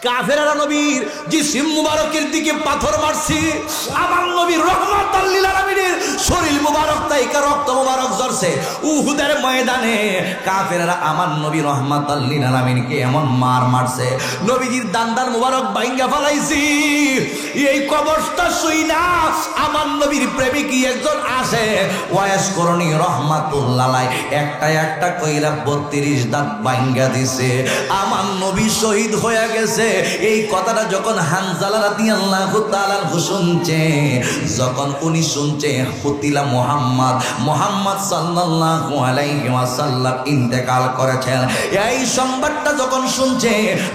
কাফেররা নবীর জিসিম মুবারকের দিকে পাথর মারছে, আমার নবীর রহমাতুল লিল আলামিনের শরীর মুবারক তাইকা রক্ত মুবারক ঝরছে। উহুদের ময়দানে কাফেররা আমার নবী রহমাতুল লিল আলামিনকে এমন মার মারছে, নবীজির দান্দার মুবারক ভাঙ্গা ফেলাইছি। এই কবরটা শুইনা আমার নবীর প্রেমিক একজন আসে, ওয়াস করণী রহমাতুল্লাহ আলাইহি একটা একটা কইরা 32 দাঁত ভাঙ্গা দিছে। আমার নবী শহীদ হয়ে গেছে। এই কথাটা যখন হানজালা রাদিয়াল্লাহু তাআলা শুনছে, যখন উনি শুনছে কুতিলা মুহাম্মদ সাল্লাল্লাহু আলাইহি ওয়াসাল্লাম ইন্তেকাল করেছেন, এই সংবাদটা যখন শুনছে,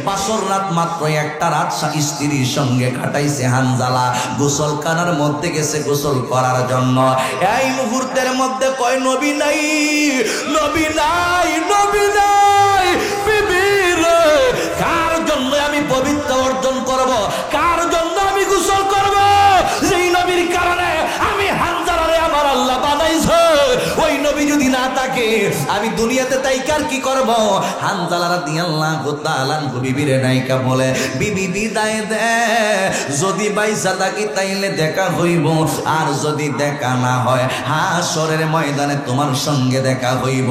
বাসর রাত মাত্র একটা রাত স্ত্রীর সঙ্গে কাটাইছে হানজালা। গোসলখানার মধ্যে গেছে গোসল করার জন্য। এই মুহূর্তের মধ্যে কয় নবী নাই, নবী নাই, নবী নাই। বিবির কার জন্য আমি পবিত্র অর্জন করব, কার জন্য আমি গোসল করব? যেই নবীর কারণে আমি হানজালারে আমার আল্লাহ বানাইছে, ওই নবী যদি না থাকে আমি দুনিয়াতে তাই কার কি করব? হানজালা রাদিয়াল্লাহু তাআলা বিবিরে নাইকা বলে, বিবি বিদায় দে, যদি বাইসা থাকি তাইলে দেখা হইব, আর যদি দেখা না হয় হাসরের ময়দানে তোমার সঙ্গে দেখা হইব।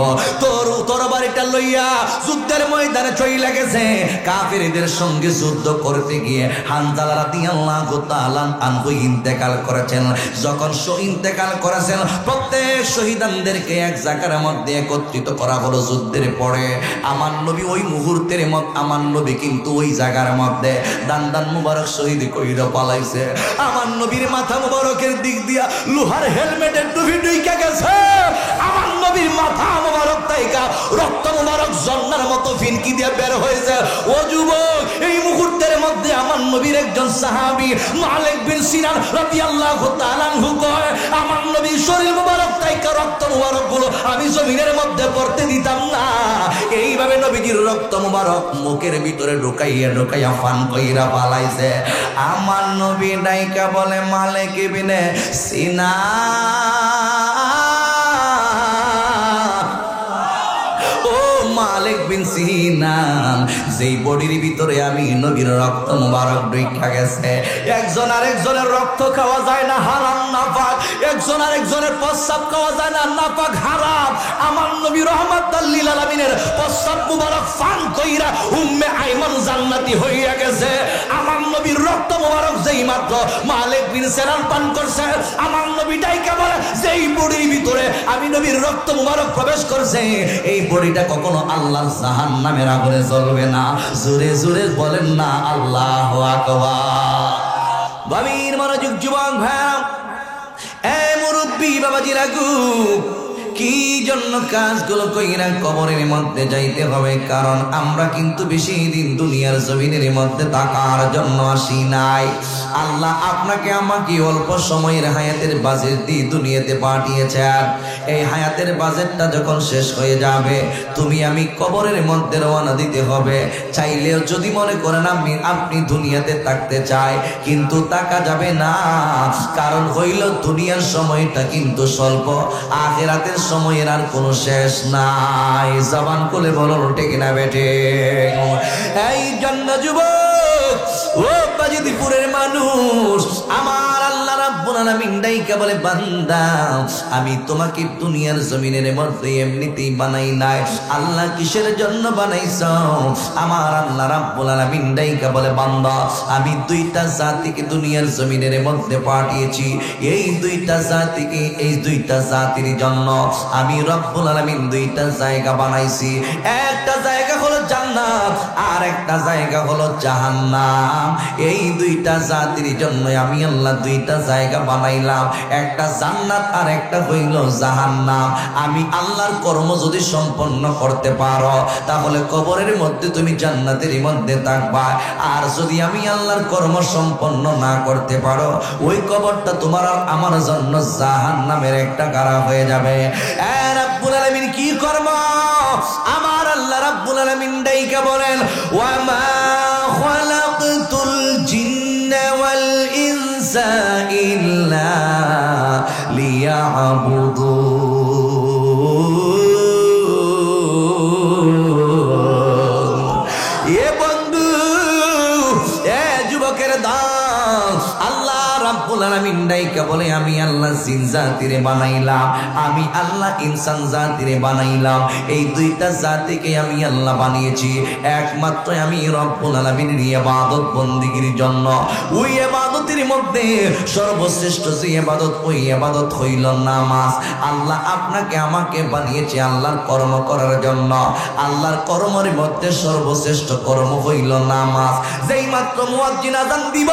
তোর বাড়িটা লইয়া যুদ্ধের ময়দানে চইলা গেছে, কাফেরদের সঙ্গে যুদ্ধ করতে গিয়ে হানজালা রাদিয়াল্লাহু তাআলা আনহু ইন্তেকাল করেছেন। যখন ইন্তেকাল করেছেন, প্রত্যেক শহীদানদেরকে এক জায়গার মধ্যে একত্রিত করা হলো যুদ্ধের পরে। আমার নবী ওই মুহূর্তের মধ্যে, আমার নবী কিন্তু ওই জায়গার মধ্যে দান্দান মুবারক শহীদ কইরা পালাইছে। আমার নবীর মাথা মুবারকের দিক দিয়া লোহার হেলমেটের টুপি ঢুইকা গেছে। আমার নবীর মাথা মুবারক তাইকা রক্ত মুবারক ঝর্ণার মতো ফিনকি দিয়ে বের হয়েছে। ও যুবক, এই মুহূর্তের মধ্যে আমার নবীর একজন সাহাবী মালিক বিন সিনান রাদিয়াল্লাহু তাআলা আনহু কয়, আমার নবীর শরীর মুবারক তাইকা রক্ত মুবারক গুলো আমি জমিনের মধ্যে পড়তে দিতাম না। এইভাবে নবীজির রক্ত মুবারক মুখের ভিতরে ঢুকাইয়া ফান কইরা পালাইছে। আমার নবী ডাইকা বলে, মালিক বিন সিনান, ও মালিক বিন সিনান, যেই বডির ভিতরে আমি নবীর রক্ত মুবারক ঢুইকা গেছে, একজন আরেকজনের রক্ত খাওয়া যায় না, হারাম নাপাক। একজন আরেকজনের প্রস্রাব খাওয়া যায় না, নাপাক হারাম। আমার নবী রহমাতুল লিল আলামিনের প্রস্রাব মুবারক ফান কইরা উম্মে আইমান জান্নাতি হইয়া গেছে। আমার নবীর রক্ত মুবারক যেই মাত্র মালিক বিন সিনান পান করছে, আমার নবী ডাইকা বলে, যেই বডির ভিতরে আমি নবীর রক্ত মুবারক প্রবেশ করছে, এই বডিটা কখনো আল্লাহর জাহান্নামের আগুনে জ্বলবে না। জোরে জোরে বলেন না আল্লাহু আকবার। বাবির মনোযোগ যুবক ভাই, এ মুরব্বী বাবাজিরা গো, কি জন্য কাজগুলো কইরা কবরের মধ্যে যাইতে হবে? কারণ আমরা কিন্তু বেশি দিন দুনিয়ার জমিনের মধ্যে থাকার জন্য আসি নাই। আল্লাহ আপনাকে আমাকে অল্প সময়ের হায়াতের বাজেট দিয়ে দুনিয়াতে পাঠিয়েছেন। এই হায়াতের বাজেটটা যখন শেষ হয়ে যাবে, তুমি আমি কবরের মধ্যে রওনা দিতে হবে। চাইলেও যদি মনে করেন আপনি দুনিয়াতে থাকতে চাই, কিন্তু থাকা যাবে না। কারণ হইল দুনিয়ার সময়টা কিন্তু স্বল্প, আখিরাতের সময়ের আর কোনো শেষ নাই। জবান খুলে বলো ঠিক না বেটে? এই জন্য যুবক, ও বাজিদপুরের মানুষ, আমার আল্লাহ রাব্বুল আলামিন ডাইকা বলে, বান্দা আমি তোমাকে দুনিয়ার জমিনের মধ্যে এমনিতেই বানাই নাই। আল্লাহ কিসের জন্য বানাইছো? আমার আল্লাহ রাব্বুল আলামিন ডাইকা বলে, বান্দা আমি দুইটা জাতিকে দুনিয়ার জমিনের মধ্যে পাঠিয়েছি। এই দুইটা জাতিকে, এই দুইটা জাতির জন্য আমি রব্বুল আলামিন দুইটা জায়গা বানাইছি। একটা জায়গা হলো জান্নাত, আর একটা জায়গা হলো জাহান্নাম। এই দুইটা জাতির জন্য আমি আল্লাহ দুইটা জায়গা বানাইলাম, একটা জান্নাত আর একটা হইল জাহান্নাম। আমি আল্লাহর কর্ম যদি সম্পন্ন করতে পারো, তাহলে কবরের মধ্যে তুমি জান্নাতের মধ্যে থাকবা। আর যদি আমি আল্লাহর কর্ম সম্পন্ন না করতে পারো, ওই কবরটা তোমার আর আমার জন্য জাহান্নামের একটা গাড়া হয়ে যাবে। রাব্বুল আলামিন কি কর্ম? আমার আল্লাহ রাব্বুল আলামিন ডাইকা বলেন, ওয়া মা খালাকতুল জিন্না ওয়াল ইনসা ইল্লা লিয়াবুদুন। এ বন্ধু, রাব্বুল আলামিন ডাইকা বলে আমি আল্লাহ জিন জাতিরে বানাইলাম, আমি আল্লাহ ইনসান জাতিরে বানাইলাম। এই দুইটা জাতিকে আমি আল্লাহ বানিয়েছি একমাত্র আমি রব্বুল আলামিনের ইবাদত বন্দেগীর জন্য। ওই ইবাদতের মধ্যে সর্বশ্রেষ্ঠ যে ইবাদত, ওই ইবাদত হইল নামাজ। আল্লাহ আপনাকে আমাকে বানিয়েছে আল্লাহর কর্ম করার জন্য। আল্লাহর কর্মের মধ্যে সর্বশ্রেষ্ঠ কর্ম হইল নামাজ। যেই মাত্র মুয়াজ্জিন আযান দিব,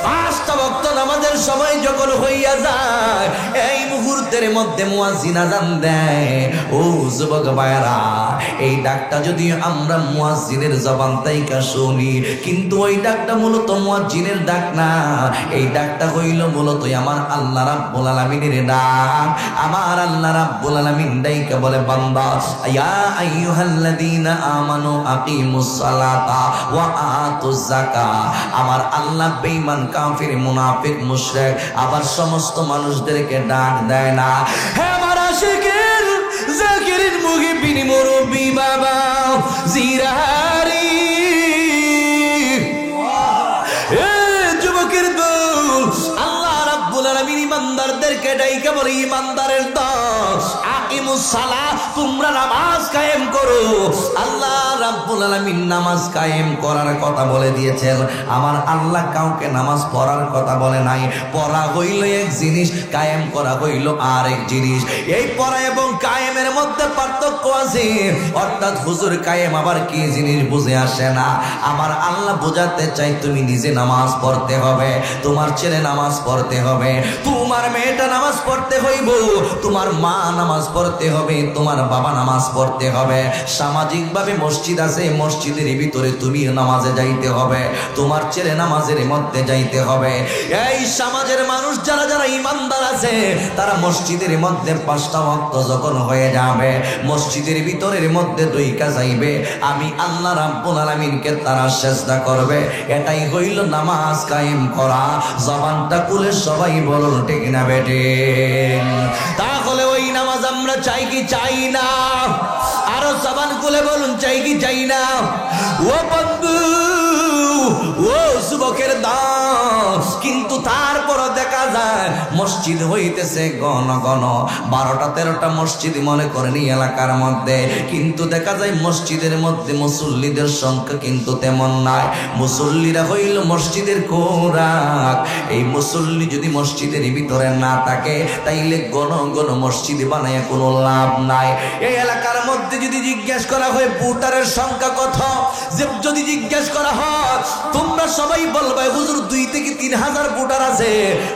পাঁচটা ওয়াক্ত নামাজের সময় যখন হইয়া যায়, এই মুহূর্তের মধ্যে মুয়াজ্জিন আযান দেয়। ও যুবক ভাইরা, এই ডাকটা যদি আমরা মুয়াজ্জিনের জবান থেকে শুনি, কিন্তু ওই ডাকটা মূলত মুয়াজ্জিনের ডাক না, এই ডাকটা হইল মূলত আমার আল্লাহ রাব্বুল আলামিনের ডাক। আমার আল্লাহ রাব্বুল আলামিন ডাইকা বলে বান্দা, ইয়া আইয়ুহাল্লাযীনা আমানু আকিমুস সালাতা ওয়া আতুজ যাকাত। আমার আল্লাহ বেঈমান, কাফির, মুনাফিক, মুশরিক আবার সমস্ত মানুষদেরকে ডাক দেয় না। হে আমার আশিকিন জাকিরিন মুহিবিন মুরব্বি বাবা জিরাহারি, যুবকের দল, আল্লাহ রাব্বুল আলামিন ইমানদারদেরকে ডাইকা বলে ইমানদারের দল, আকিমুস সালাহ, তোমরা নামাজ কায়েম করো। আল্লাহ রাব্বুল আলামিন নামাজ কায়েম করার কথা বলে দিয়েছেন। আমার আল্লাহ কাউকে নামাজ পড়ার কথা বলে নাই। পড়া হইল এক জিনিস, কায়েম করা হইল আর এক জিনিস। এই পড়া এবং কায়েমের মধ্যে পার্থক্য আছে। অর্থাৎ হুজুর কায়েম আবার কি জিনিস বুঝে আসে না। আমার আল্লাহ বোঝাতে চাই তুমি নিজে নামাজ পড়তে হবে, তোমার ছেলে নামাজ পড়তে হবে, তোমার মেয়েটা নামাজ পড়তে হইব, তোমার মা নামাজ পড়তে হবে, তোমার বাবা নামাজ পড়তে হবে। সামাজিকভাবে মসজিদ আছে, মসজিদের ভিতরে তুমি নামাজে যাইতে হবে, তোমার ছেলে নামাজের মধ্যে যাইতে হবে। এই সমাজের মানুষ যারা যারা ইমানদার আছে, তারা মসজিদের মধ্যে পাঁচটা ওয়াক্ত যখন হয়ে যাবে, মসজিদের ভিতরের মধ্যে ঢুইকা যাইবে, আমি আল্লাহ রাব্বুল আলামিনকে তারা সিজদা করবে। এটাই হইল নামাজ কায়েম করা। জবানটা খুলে সবাই বলুন ঠিক না বেটে? তাহলে ওই নামাজ আমরা চাই কি চাই না? আরো জবান খুলে বলুন চাই কি চাই না? ও বন্ধু, ও যুবকের দল, কিন্তু তারপর দেখা যায় মসজিদ হইতেছে ঘন ঘন, 12টা 13টা মসজিদ মনে করেন এই এলাকার মধ্যে, কিন্তু দেখা যায় মসজিদের মধ্যে মুসল্লিদের সংখ্যা কিন্তু তেমন নাই। মুসল্লিরা হইল মসজিদের খোরাক। এই মুসল্লি যদি মসজিদের ভিতরে না থাকে, তাইলে ঘন ঘন মসজিদ বানায় কোনো লাভ নাই। এই এলাকার মধ্যে যদি জিজ্ঞেস করা হয় ভোটারের সংখ্যা কত, যদি জিজ্ঞেস করা হয়, তোমরা সবাই বলবে হুজুর 2 থেকে 3 হাজার ভোটার আছে,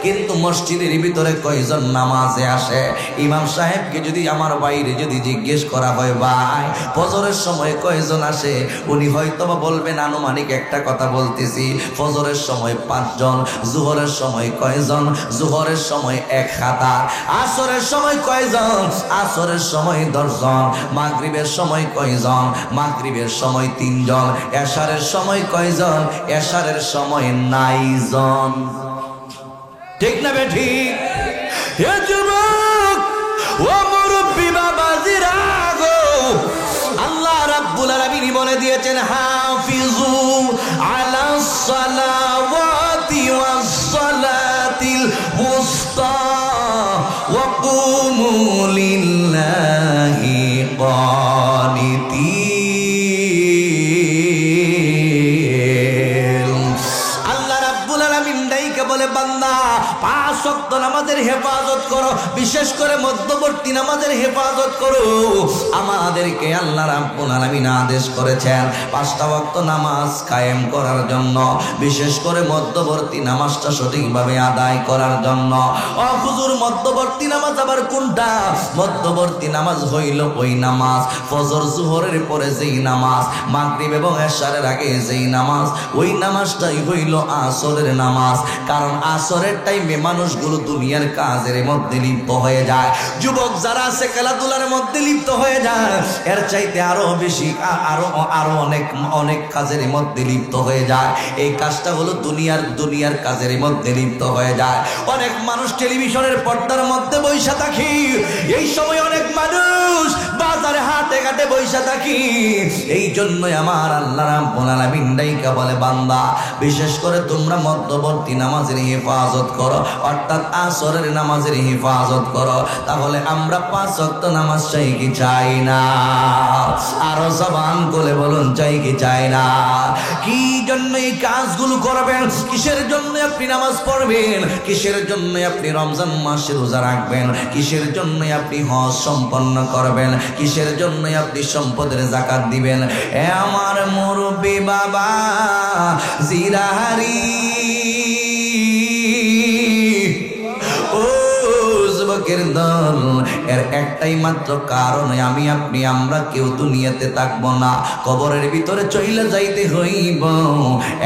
কিন্তু মসজিদের ভিতরে কয়জন নামাজে আসে? ইমাম সাহেবকে যদি আমার বাইরে যদি জিজ্ঞেস করা হয় ভাই ফজরের সময় কয়জন আসে, উনি হয়তোবা বলবেন আনুমানিক একটা কথা বলতেছি, ফজরের সময় 5 জন, জোহরের সময় কয়জন, জোহরের সময় 1000, আসরের সময় কয়জন, আসরের সময় 10 জন, মাগরিবের সময় কয়জন, মাগরিবের সময় 3 জন, এশারের সময় কয়জন, এশারের সময় 9 জন। ঠিক না বে ঠিক? হে যুবক, ও মুরব্বি বাবাজিরা গো, আল্লাহ রাব্বুল আলামিন বলে দিয়েছেন হাফিজু আলাস সালাওয়াতি ওয়াস সালাতিল উস্তা ওয়া কুমু লিল্লাহি কানিতিন। আল্লাহ রাব্বুল আলামিন ডাইকে বলে বান্দা 5 ওয়াক্ত নামাজের হেফাজত করো, বিশেষ করে মধ্যবর্তী নামাজের হেফাজত করো। আমাদেরকে আল্লাহ রাব্বুল আলামিন আদেশ করেছেন 5টা ওয়াক্ত নামাজ কায়েম করার জন্য, বিশেষ করে মধ্যবর্তী নামাজটা সঠিকভাবে আদায় করার জন্য। ও হুজুর, মধ্যবর্তী নামাজ আবার কোনটা? মধ্যবর্তী নামাজ হইল ওই নামাজ ফজর জোহরের পরে যেই নামাজ, মাগরিব এবং এশারের আগে যেই নামাজ, ওই নামাজটাই হইল আসরের নামাজ। কারণ আসরের টাইমে মানুষগুলো দুনিয়ার কাজের মধ্যে লিপ্ত হয়ে যায়। যুবক যারা আছে খেলাধুলার মধ্যে লিপ্ত হয়ে যায়, এর চাইতে আরো বেশি আরো অনেক কাজের মধ্যে লিপ্ত হয়ে যায়। এই কাজটা হলো দুনিয়ার কাজের মধ্যে লিপ্ত হয়ে যায়। অনেক মানুষ টেলিভিশনের পর্দার মধ্যে বসে থাকি, এই সময় অনেক মানুষ বাজারে হাটে ঘাটে বইসা থাকি। এই জন্যই আমার আল্লাহ রাব্বুল আলামিন ডাইকা বলে, বান্দা বিশেষ করে তোমরা মধ্যবর্তী নামাজের হেফাজত করো, অর্থাৎ আসরের নামাজের হেফাজত করো। তাহলে আমরা 5 ওয়াক্ত নামাজ চাই কি চাই না? আরো জবান করে বলুন, চাই কি চাই না? কি জন্য এই কাজগুলো করবেন? কিসের জন্য আপনি নামাজ পড়বেন? কিসের জন্য আপনি রমজান মাসে রোজা রাখবেন? কিসের জন্য আপনি হজ সম্পন্ন করবেন? কিসের জন্য আপনি সম্পদের যাকাত দিবেন? এ আমার মুরব্বি বাবা জিরাহারি, ও যুবকের দল, এর একটাই মাত্র কারণ, আমি আপনি আমরা কেউ দুনিয়াতে থাকবো না, কবরের ভিতরে চইলা যাইতে হইব।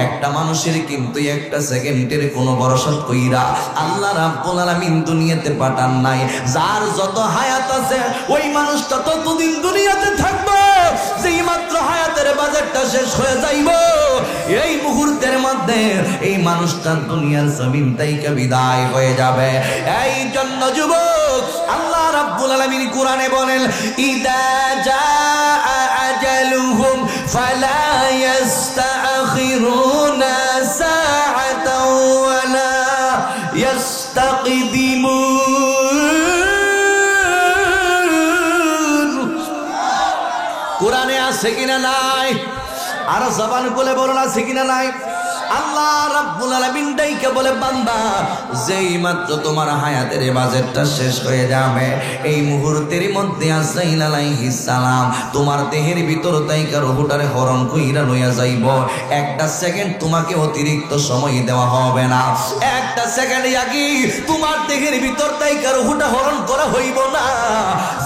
একটা মানুষের কিন্তু একটা সেকেন্ডের কোনো ভরসা কইরা আল্লাহ রাব্বুল আলামিন দুনিয়াতে পাঠান নাই। যার যত হায়াত আছে ওই মানুষটা ততদিন দুনিয়াতে থাকবে। যেই মাত্র হায়াতের বাজেটটা শেষ হয়ে যাইব, এই মুহূর্তের মধ্যে এই মানুষটা দুনিয়ার জমিন থেকে বিদায় হয়ে যাবে। এই জন্য যুবক, আল্লাহ রাব্বুল আলামিন কোরআনে বলেন, ইদা জাআ আজালুহুম ফালা ইস্তাখিরুনা সাআতাও ওয়ালা ইস্তাকদিমুন। কোরআনে আছে কিনা নাই? আর জবান খুলে বলুন, আছে কিনা নাই? আল্লাহ রাব্বুল আলামিন ডাইকা বলে, বান্দা যেই মাত্র তোমার হায়াতের বাজেটটা শেষ হয়ে যাবে, এই মুহূর্তের মধ্যে আজরাইল আলাইহিস সালাম তোমার দেহের ভিতর তাইকা রূহটারে হরণ কইরা লইয়া যাইব। একটা সেকেন্ড তোমাকে অতিরিক্ত সময় দেওয়া হবে না। একটা সেকেন্ড আগে তোমার দেহের ভিতর তাইকা রূহটা হরণ করা হইব না।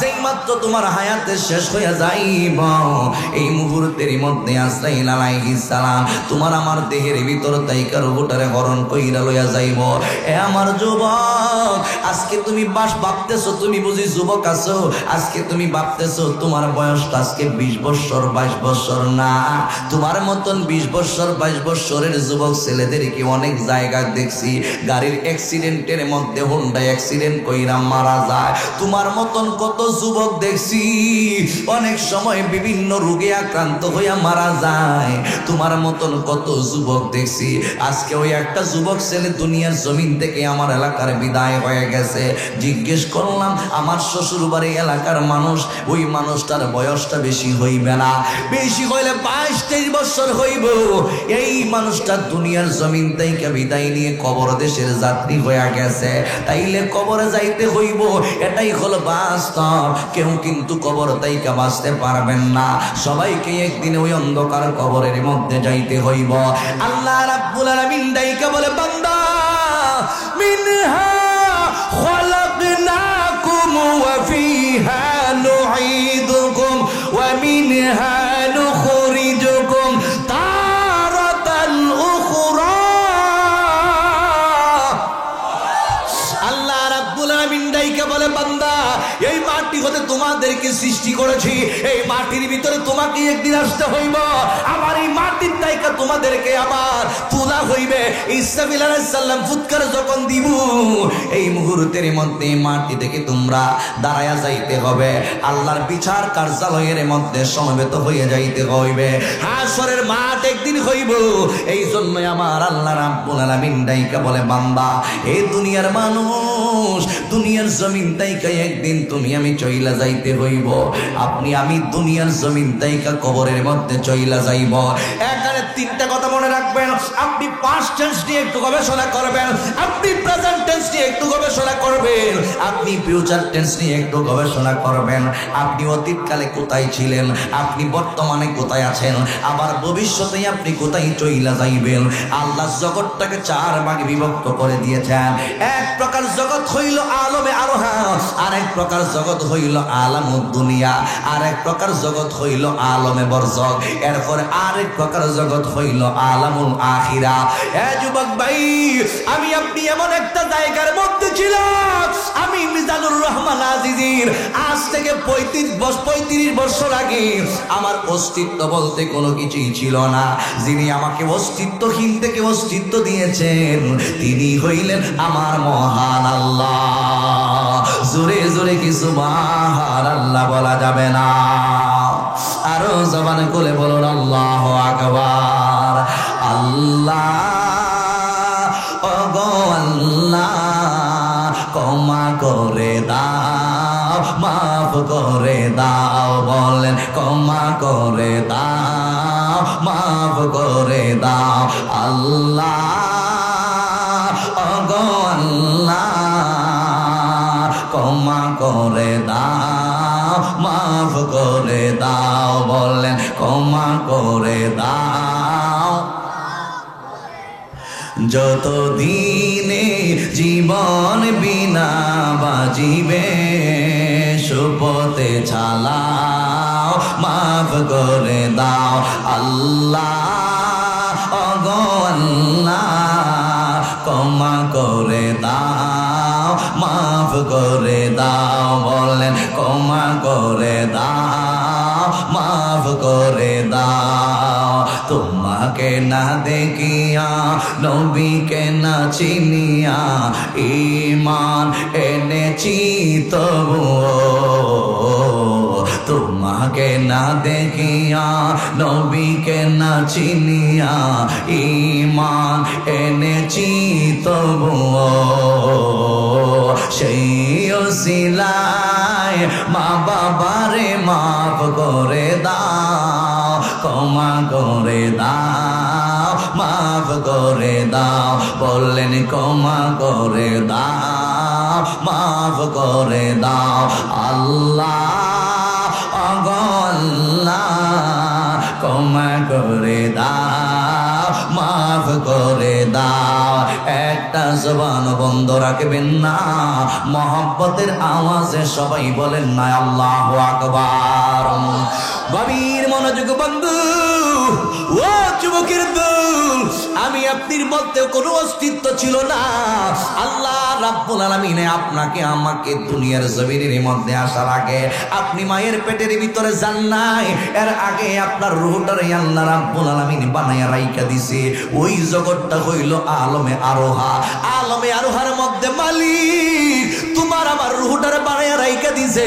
যেই মাত্র তোমার হায়াতের শেষ হয়ে যাইব, এই মুহূর্তের মধ্যে আজরাইল আলাইহিস সালাম তোমার আমার দেহের ভিতর তাইকা রূহটারে হরণ কইরা লইয়া যাইব। এ আমার যুবক, আজকে তুমি ভাবতেছো তুমি বুঝি যুবক আছো, আজকে তুমি ভাবতেছো তোমার বয়সটা আজকে 20 বছর 22 বছর না। তোমার মতন 20 বছর 22 বছরের যুবক ছেলেদেরকে অনেক জায়গায় দেখছি গাড়ির অ্যাক্সিডেন্টের মধ্যে হোন্ডা অ্যাক্সিডেন্ট কইরা মারা যায়। তোমার মতন কত যুবক দেখছি অনেক সময় বিভিন্ন রোগে আক্রান্ত হইয়া মারা যায়। তোমার মতন কত যুবক দেখছি আজকে ওই একটা যুবক ছেলে দুনিয়ার জমিন থেকে আমার এলাকার বিদায় হয়ে গেছে। জিজ্ঞেস করলাম, আমার শ্বশুর বাড়ি এলাকার মানুষ, ওই মানুষটার বয়সটা বেশি হইবে না, বেশি হইলে 22-23 বছর হইব। এই মানুষটা দুনিয়ার জমিন থেকে বিদায় নিয়ে কবর দেশের যাত্রী হয়ে গেছে। তাইলে কবরে যাইতে হইব, এটাই হলো বাস্তব। কেউ কিন্তু কবর তাইকা বাঁচতে পারবেন না, সবাইকে একদিন ওই অন্ধকার কবরের মধ্যে যাইতে হইব। আল্লাহ রাব্বুল আলামিন ডাইকা বলে, বান্দা মিনহা খালাকনাকুম ওয়া ফিহা নুঈদুকুম ওয়া মিনহা নুখরিজুকুম তারাতান উখরা। আল্লাহ রাব্বুল আলামিন ডাইকা বলে, বান্দা এই মাটি হতে তোমাদেরকে সৃষ্টি করেছি, এই মাটির ভিতরে তোমাকে একদিন আসতে হইব। আমার এই মাটির তাইকা তোমাদেরকে আবার তোলা হইবে। ইসরাফিল আলাইহিস সালাম ফুৎকার যখন দিব, এই মুহূর্তের মধ্যে মাটি থেকে তোমরা দাঁড়ায়া যাইতে হবে, আল্লাহর বিচার কার্যালয়ের মধ্যে সমবেত হয়ে যাইতে হইবে। হাসরের মাঠ একদিন হইব। এই জন্য আমার আল্লাহ রাব্বুল আলামিন ডাইকা বলে, বান্দা এই দুনিয়ার মানুষ, দুনিয়ার জমিন তাইকা একদিন তুমি আমি চইলা যাইতে হইব। আপনি আমি দুনিয়ার জমিন তাইকা কবরের মধ্যে চইলা যাইব। এখানে 3টা কথা মনে রাখবেন। আপনি পাস্ট টেন্স নিয়ে একটু গবেষণা করবেন, আপনি প্রেজেন্ট টেন্স নিয়ে একটু গবেষণা করবেন, আপনি ফিউচার টেন্স নিয়ে একটু গবেষণা করবেন। আপনি অতীতকালে কোথায় ছিলেন, আপনি বর্তমানে কোথায় আছেন, আবার ভবিষ্যতে আপনি কোথায় চইলা যাইবেন। আল্লাহ জগৎটাকে 4 ভাগে বিভক্ত করে দিয়েছেন। এক প্রকার জগৎ হইল আলমে আরোহা, আরেক প্রকার জগৎ হইল আলামুদ দুনিয়া, আরেক প্রকার জগৎ হইল আলমে বরজখ, এরপরে আরেক প্রকার জগৎ হইল আলামুল আখিরা। এ যুবক ভাই, আমি আপনি এমন একটা জায়গার মধ্যে ছিলাম, আমি মিজানুর রহমান আজিজির আজ থেকে 35 বছর আগে আমার অস্তিত্ব বলতে কোনো কিছুই ছিল না। যিনি আমাকে অস্তিত্বহীন থেকে অস্তিত্ব দিয়েছেন তিনি হইলেন আমার মহান আল্লাহ। জোরে জোরে কি সুবহানাল্লাহ বলা যাবে না? আরো জবান খুলে বলুন আল্লাহু আকবার। আল্লাহ ওগো আল্লাহ ক্ষমা করে দাও, মাফ করে দাও, বলেন ক্ষমা করে দাও, মাফ করে দাও। আল্লাহ ওগো আল্লাহ ক্ষমা করে দাও, মাফ করে দাও, বলেন ক্ষমা করে দাও। যত দিনে জীবন বিনা বাজিবে সুপথে চালাও, মাফ করে দাও। আল্লাহ ওগো আল্লাহ ক্ষমা করে দাও, মাফ করে দাও, বলেন ক্ষমা করে দাও, মাফ করে দাও। তোমাকে না দেখিয়া নবীকে না চিনিয়া ঈমান এনেছি তবুও, তোমাকে না দেখিয়া নবীকে না চিনিয়া ঈমান এনেছি তবুও, সেই ওসিলায় মা বাবারে মাফ করে দাও, ক্ষমা করে দাও, মাফ করে দাও, বললেন ক্ষমা করে দাও, মাফ করে দাও। আল্লাহ ওগো আল্লাহ ক্ষমা করে দাও, মাফ করে দাও। একটা জবান বন্ধ রাখবেন না, মহব্বতের আওয়াজে সবাই বলেন না আল্লাহু আকবার। গভীর মনোযোগ বন্ধু, ও যুবকের দল, আমি আপনার মধ্যে কোনো অস্তিত্ব ছিল না। আল্লাহ রাব্বুল আলামিন আপনাকে আমাকে দুনিয়ার জমিনের মধ্যে আসার আগে আপনি মায়ের পেটের ভিতরে যান নাই, এর আগে আপনার রূহটারে আল্লাহ রাব্বুল আলামিন বানায়া রাইখা দিছে। ওই জগৎটা হইল আলমে আরোহা। আলমে আরোহার মধ্যে মালিক তোমার আমার রূহটারে বানায়া রাইখা দিছে।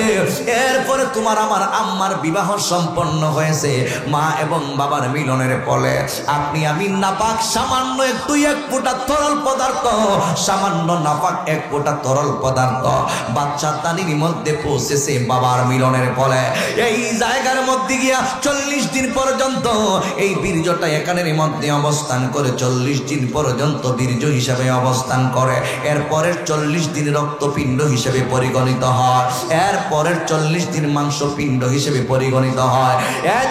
এরপরে তোমার আমার আম্মার বিবাহ সম্পন্ন হয়েছে, মা এবং বাবার মিলনের ফলে আপনি আমি নাপাক সামান্য একটু এক ফোঁটা তরল পদার্থ, সামান্য নাপাক এক ফোঁটা তরল পদার্থ বাচ্চা তানির মধ্যে পৌঁছেছে বাবার মিলনের ফলে। এই জায়গার মধ্যে গিয়া 40 দিন পর্যন্ত এই বীর্যটা এখানের মধ্যে অবস্থান করে, 40 দিন পর্যন্ত বীর্য হিসাবে অবস্থান করে। এরপরের 40 দিন রক্তপিণ্ড হিসেবে পরিগণিত হয়, এরপরের 40 দিন মাংসপিণ্ড হিসেবে পরিগণিত হয়।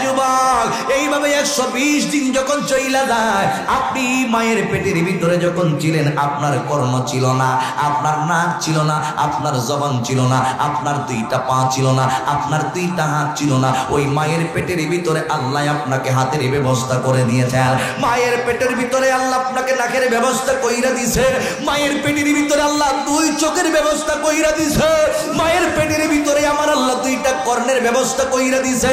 যুবক, এইভাবে 120 দিন যখন চইলা যায়, আপনি মায়ের পেটের ভিতরে যখন ছিলেন, আপনার কর্ম ছিল না, আপনার নাক ছিল না, আপনার জবান ছিল না, আপনার 2টা পা ছিল না, আপনার 2টা হাত ছিল না। ওই মায়ের পেটের ভিতরে আল্লাহ আপনাকে হাতের ব্যবস্থা করে দিয়েছেন, মায়ের পেটের ভিতরে আল্লাহ আপনাকে নাকের ব্যবস্থা কইরা দিছে, মায়ের পেটের ভিতরে আল্লাহ 2 চোখের ব্যবস্থা কইরা দিছে, মায়ের পেটের ভিতরে আমার আল্লাহ 2টা কর্ণের ব্যবস্থা কইরা দিছে।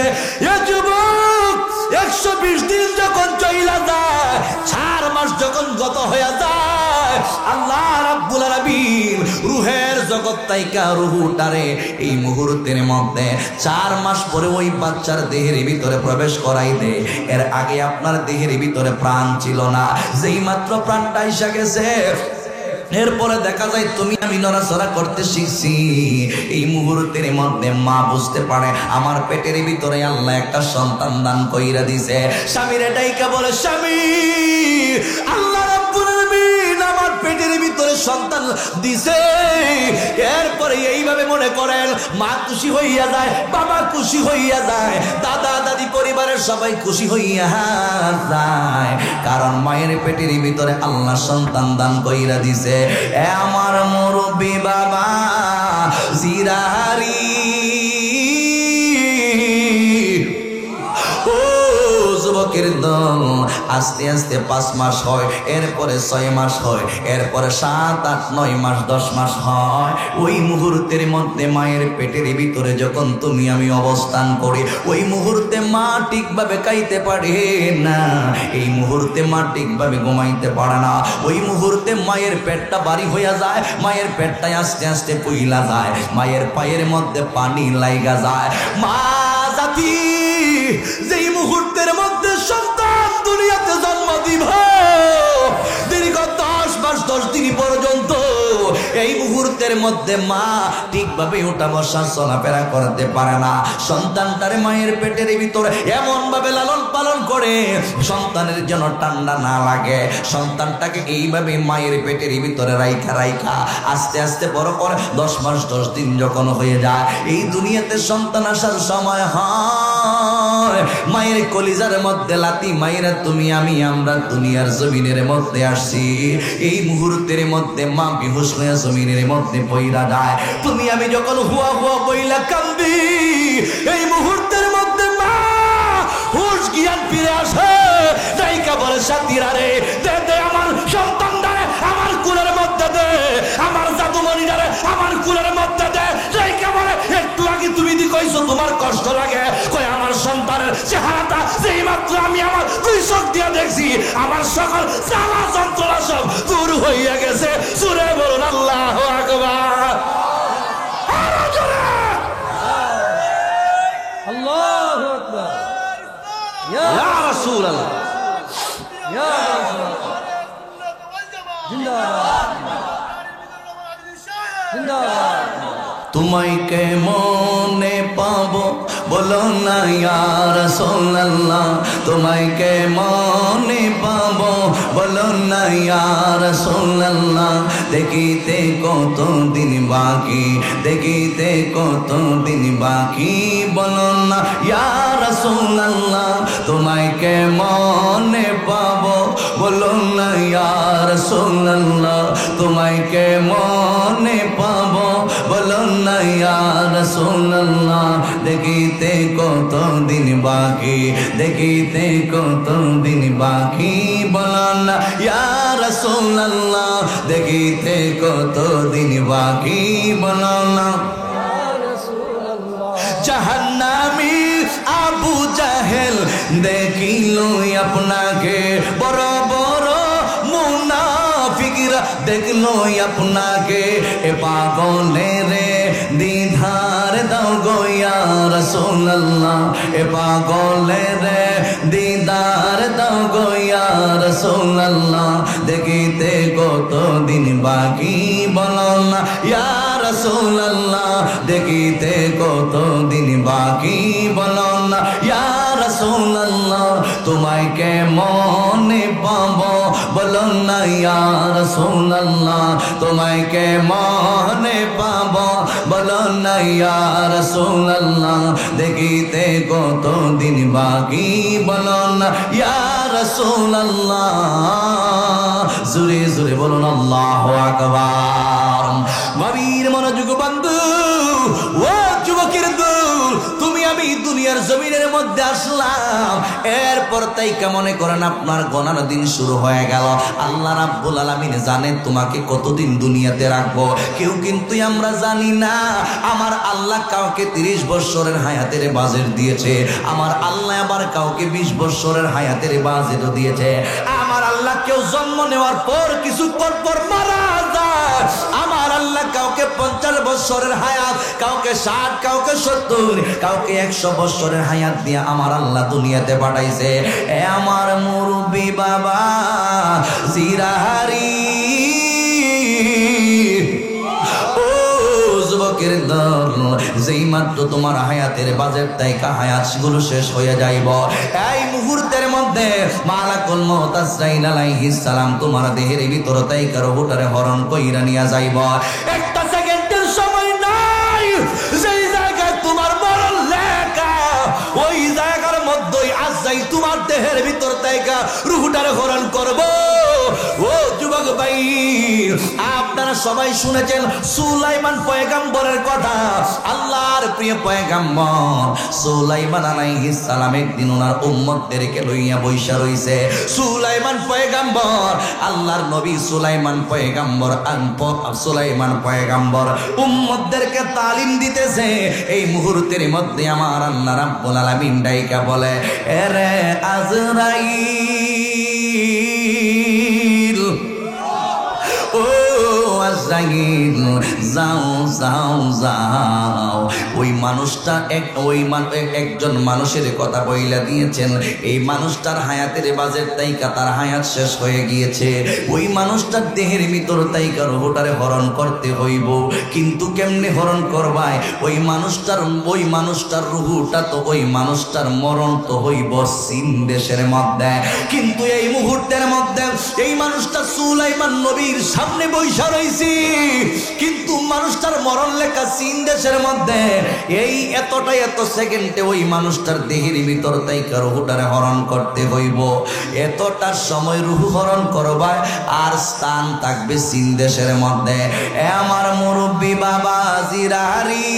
এ যুবক, 120 দিন যখন চইলা যায়, 4 মাস যখন গত হয়ে যায়, আল্লাহ রাব্বুল আলামিন রূহের জগৎ তাইকা রূহটারে এই মুহূর্তের মধ্যে 4 মাস পরে ওই বাচ্চার দেহের ভিতরে প্রবেশ করাই দে। এর আগে আপনার দেহের ভিতরে প্রাণ ছিল না, যেই মাত্র প্রাণটা এসে গেছে, এরপরে দেখা যায় তুমি আমি নড়াচড়া করতে শিখছি। এই মুহূর্তের মধ্যে মা বুঝতে পারে আমার পেটের ভিতরে আল্লাহ একটা সন্তান দান কইরা দিছে। স্বামীর ডাইকা বলে, স্বামী, আল্লাহ রাব্বুল আলামিন আমার পেটের ভিতরে সন্তান দিছে। এরপরে এইভাবে মনে করেন মা খুশি হইয়া যায়, বাবা খুশি হইয়া যায়, দাদা দাদি পরিবারের সবাই খুশি হইয়া যায়, কারণ মায়ের পেটের ভিতরে আল্লাহ সন্তান দান কইরা দিছে। এ আমার মুরব্বি বাবা জিরারি, ও যুবক যুবকের দল আস্তে আস্তে 5 মাস হয়, এরপরে 6 মাস হয়, এরপরে 7, 8, 9 মাস, 10 মাস হয়। ওই মুহূর্তের মধ্যে মায়ের পেটের ভিতরে যখন তুমি আমি অবস্থান করি, ওই মুহূর্তে মা ঠিকভাবে খাইতে পারে না, এই মুহূর্তে মা ঠিকভাবে ঘুমাইতে পারে না। ওই মুহূর্তে মায়ের পেটটা ভারী হইয়া যায়, মায়ের পেটটায় আস্তে আস্তে পুইলা যায়, মায়ের পায়ের মধ্যে পানি লাইগা যায়। মা জাতি যেই মুহূর্তের মধ্যে সন্তান দুনিয়াতে জন্ম দিব, দীর্ঘ 10 মাস 10 দিন পর্যন্ত এই মুহূর্তের মধ্যে মা ঠিকভাবে ওঠা বসা চলাফেরা করতে পারে না। সন্তানটারে মায়ের পেটের ভিতরে এমন ভাবে লালন পালন করে সন্তানের যেন ঠান্ডা না লাগে। সন্তানটাকে এইভাবে মায়ের পেটের ভিতরে রাইখা রাইখা আস্তে আস্তে বড় করে 10 মাস 10 দিন যখন হয়ে যায়, এই দুনিয়াতে সন্তান আসার সময় হয়, মায়ের কলিজার মধ্যে লাতি মায়েরা তুমি আমি আমরা দুনিয়ার জমিনের মধ্যে আসছি। এই মুহূর্তের মধ্যে মা বেহুশ হয়ে জমিনের মধ্যে পইরা যায়। তুমি আমি যখন হুয়া হুয়া বইলা কান্দি, এই মুহূর্তের মধ্যে মা হুশ জ্ঞান ফিরে আসে। নায়িকা বলে সাথীরা রে, দে দে আমার সন্তানটারে আমার কুলের মধ্যে দে, আমার জাদুমণিটারে আমার কুলের মধ্যে দে। নায়িকা বলে একটু আগে তুমি দি কইছো তোমার কষ্ট লাগে, কই আমার সন্তানের চেহারাটা যেই মাত্র আমি আমার 2 চোখ দিয়ে দেখছি, আমার সকল জ্বালা যন্ত্রণা সব দূর হইয়া গেছে। সুরে বলুন আল্লাহু আকবার। আরো জোরে আল্লাহু আকবার। ইয়া রাসূলুল্লাহ, ইয়া রাসূলুল্লাহ। জিন্দাবাদ, জিন্দাবাদ। তোমায় কেমনে পাবো বলো না ইয়া রাসূলুল্লাহ, তোমায় কেমনে পাবো বলো না ইয়া রাসূলুল্লাহ। দেখিতে কত দিন বাকি, দেখিতে কত দিন বাকি, বলো না ইয়া রাসূলুল্লাহ, তোমায় কেমনে পাবো বলো না ইয়া রাসূলুল্লাহ, তোমায় কেমনে পাবো বলো না ইয়া রাসূলুল্লাহ। দেখিতে কত দিন বাকি, দেখিতে কত দিন বাকি, বলো না ইয়া রাসূলুল্লাহ, দেখিতে কত দিন বাকি, বলো না। জাহান্নামী আবু জাহেল দেখিল আপনাকে, বড় বড় মুনাফিকরা দেখলো আপনাকে, এ পাগলের দিদার দাও গো ইয়া রাসূলুল্লাহ, এ পাগলের দিদার দাও গো ইয়া রাসূলুল্লাহ। দেখিতে কত দিন বাকি, বলো না ইয়া রাসূলুল্লাহ, দেখিতে কত দিন বাকি, বলো না ইয়া রাসূলুল্লাহ। তোমায় কেমনে পাবো বলো না ইয়া রাসূলুল্লাহ, তোমায় কেমনে পাবো বলো না ইয়া রাসূলুল্লাহ। দেখিতে কত দিন বাকি, বলো না ইয়া রাসূলুল্লাহ। জোরে জোরে বলুন আল্লাহু আকবার। গভীর মনোযোগ বন্ধু, ও যুবকের দল, তুমি আমি দুনিয়ার জমিনের মধ্যে আসলাম, এরপর তাই মনে করেন আপনার গোনার দিন শুরু হয়ে গেল। আল্লাহ রাব্বুল আলামিন জানেন তোমাকে কতদিন দুনিয়াতে রাখবো, কেউ কিন্তু আমরা জানি না। আমার আল্লাহ কাউকে 30 বছরের হায়াতের বাজেট দিয়েছে, আমার আল্লাহ আবার কাউকে 20 বছরের হায়াতের বাজেটও দিয়েছে। আমার আল্লাহ কেউ জন্ম নেওয়ার পর কিছুক্ষণ পর মারা যায়। আমার আল্লাহ কাউকে 50 বছরের হায়াত, কাউকে 60, কাউকে 70, কাউকে 100 বছরের হায়াত দিয়ে আমার আল্লাহ দুনিয়াতে পাঠাইছে। এ আমার মুরব্বি বাবা জিরাহারি, ও যুবকের দল, যেই মাত্র তোমার হায়াতের বাজেট তাইকা হায়াতগুলো শেষ হয়ে যাইব, এই মুহূর্তের মধ্যে মালাকুল মউত আজরাইল আলাইহিস সালাম তোমার দেহের ভিতর তাইকা রূহটারে হরণ কইরা নিয়া যাইব। একটা সেকেন্ডের সময় নাই, যেই জায়গায় তোমার মরণ লেখা, ওই জায়গার মধ্যেই আজরাইল তোমার দেহের ভিতর তাইকা রূহটারে হরণ করব। ও যুবক ভাই, আপনারা আপনারা সবাই শুনেছেন সুলাইমান পয়গম্বরের কথা। আল্লাহর প্রিয় পয়গম্বর সুলাইমান আলাইহিস সালাম একদিন ওনার উম্মতদেরকে লইয়া বইসা রইছে। সুলাইমান পয়গম্বর, আল্লাহর নবী সুলাইমান পয়গম্বর উম্মতদেরকে তালিম দিতেছে। এই মুহূর্তের মধ্যে আমার আল্লাহ রাব্বুল আলামিন ডাইকা বলে, এরে আজরাইল, ও আজরাইল, যাও যাও যাও। ওই মানুষটা একজন মানুষের কথা বইলা দিয়েছেন। এই মানুষটার হায়াতের বাজেট তাইকা তার হায়াত শেষ হয়ে গিয়েছে। ওই মানুষটার দেহের ভিতর তাইকা রুহটারে হরণ করতে হইব। কিন্তু কেমনে হরণ করবাই? ওই মানুষটার রুহুটা তো ওই মানুষটার মরণ তো হইব সিন দেশের মধ্যে। কিন্তু এই মুহূর্তের মধ্যে এই মানুষটা সুলাইমান নবীর সামনে বইসা রইছি, কিন্তু মানুষটার মরণ লেখা সিন দেশের মধ্যে। এই এত সেকেন্ডে ওই মানুষটার দেহের ভিতর তাইকা রুহুটারে হরণ করতে হইব। এতটা সময় রুহু হরণ করবা আর স্থান থাকবে সিন দেশের মধ্যে। আমার মুরব্বী বাবা জিরারি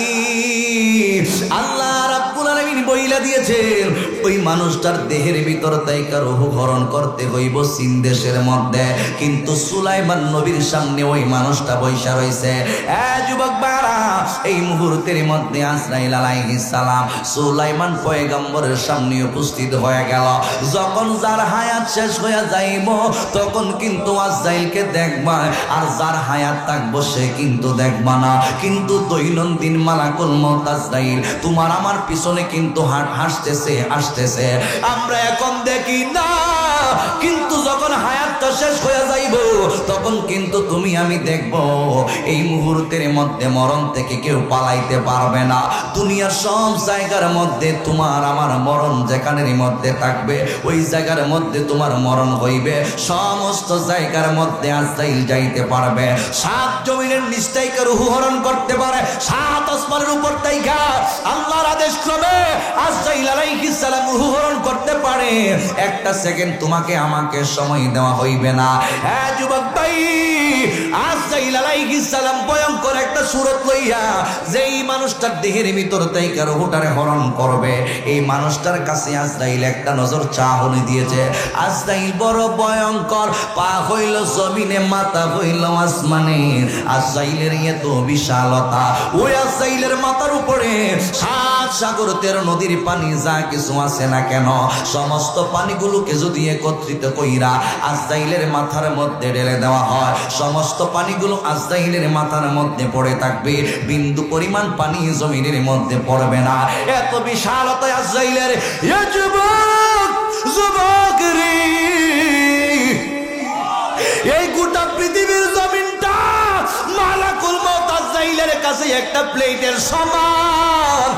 আল্লাহ রাব্বুল আলামিন বইলা দিয়েছেন ওই মানুষটার দেহের ভিতর তাইকা রুহু হরণ করতে হইব সিন দেশের মধ্যে। কিন্তু সুলাইমান নবীর সামনে ওই মানুষটা বইসা রইছে। যুবক বারা, এই মুহূর্তের মধ্যে আজরাইল আলাইহিস সালাম সুলাইমান পয়গম্বরের সামনে উপস্থিত হয়ে গেল। যখন যার হায়াত শেষ হয়ে যাইব তখন কিন্তু আজরাইলকে দেখবা, আর যার হায়াত থাকবো সে কিন্তু দেখবা না। কিন্তু দৈনন্দিন মালাকুল মউত আজরাইল তোমার আমার পিছনে কিন্তু আসতেছে। আমরা এখন দেখি না, কিন্তু যখন হায়াতটা শেষ হয়ে যাইব তখন কিন্তু তুমি আমি দেখব। এই মুহূর্তের মধ্যে মরণ থেকে কেউ পালাইতে পারবে না। দুনিয়ার সব জায়গার মধ্যে তোমার আমার মরণ যেখানের মধ্যে থাকবে ওই জায়গার মধ্যে তোমার মরণ হইবে। সমস্ত জায়গার মধ্যে আজরাইল যাইতে পারবে। 7 জমিনের নিচ থেকে রূহ হরণ করতে পারে, 7 আসমানের উপর থেকে আল্লাহর আদেশ ক্রমে আজরাইল আলাইহিস সালাম রূহ হরণ করতে পারে। একটা সেকেন্ড তোমাকে আমাকে সময় দেওয়া হইবে না। হ্যাঁ যুবক ভাই, আজরাইল আলাইহিস সালাম ভয়ঙ্কর একটা সূরত লইয়া যেই মানুষটার দেহের ভিতর থেকে রূহটারে হরণ করবে, এই মানুষটার কাছে আজরাইল একটা নজর চাহনি দিয়েছে। আজরাইল বড় ভয়ঙ্কর, পা হইল জমিনে, মাথা হইল আসমানে। আজরাইলের এত বিশালতা, ওই আজরাইলের মাথার উপরে 7 সাগর 13 নদীর পানি যা কিছু আছে না কেন সমস্ত পানিগুলোকে যদি একত্রিত কইরা আজরাইলের মাথার মধ্যে ঢেলে দেওয়া হয়, সমস্ত পানিগুলো আজরাইলের মাথার মধ্যে পড়ে থাকবে। বিন্দু পরিমাণ পানি জমিনের মধ্যে পড়বে না। এত বিশালতা আজরাইলের। যুবক রে, এই গোটা পৃথিবীর জমিনটা মালাকুল মউত আজরাইলের কাছে একটা প্লেটের সমান।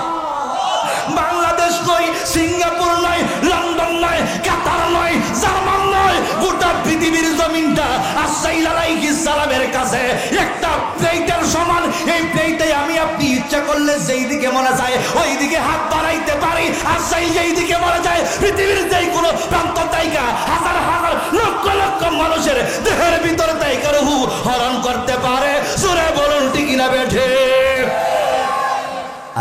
বাংলাদেশ নয়, সিঙ্গাপুর নয়, লন্ডন নয়, কাতার নয়, জার্মান নয়, গোটা পৃথিবীর জমিনটা আজরাইল আলাইহিস সালামের কাছে একটা প্লেটের সমান। এই প্লেটে আমি আপনি ইচ্ছা করলে যেই দিকে মনে যায় ওই দিকে হাত বাড়াইতে পারি। আজরাইল যেই দিকে মনে যায় পৃথিবীর যেই কোনো প্রান্ত থেকে হাজার হাজার লক্ষ লক্ষ মানুষের দেহের ভিতরে তাইকা রূহ হরণ করতে পারে। জোরে বলুন ঠিক না বেঠে?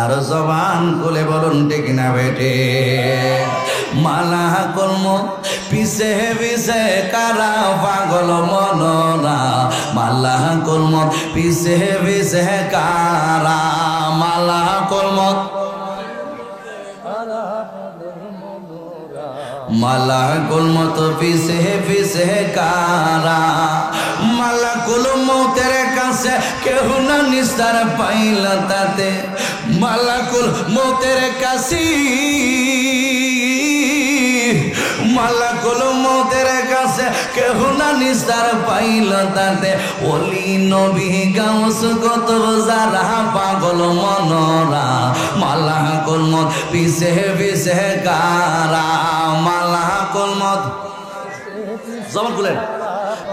আর জবান খুলে বলুন ঠিক না বেটে? মালা কলম পিছে পিছে কারা পাগল মনরা, মালা কলম পিছে পিছে কারা, মালা কলম মালাকুল মউত পিছে পিছে কারা। মালাকুল মউতের কাছে কেউ না নিস্তার পাইল তাতে, মালাকুল মউতের কাছে, মালাকুল মউতের কাছে কেউ না নিস্তার পাইল তাতে। ওলি নবী গাউস কত যারা পাগল মনরা, মালাকুল মউত পিছে পিছে কারা, মালাকুল মউত। জবান খুলেন।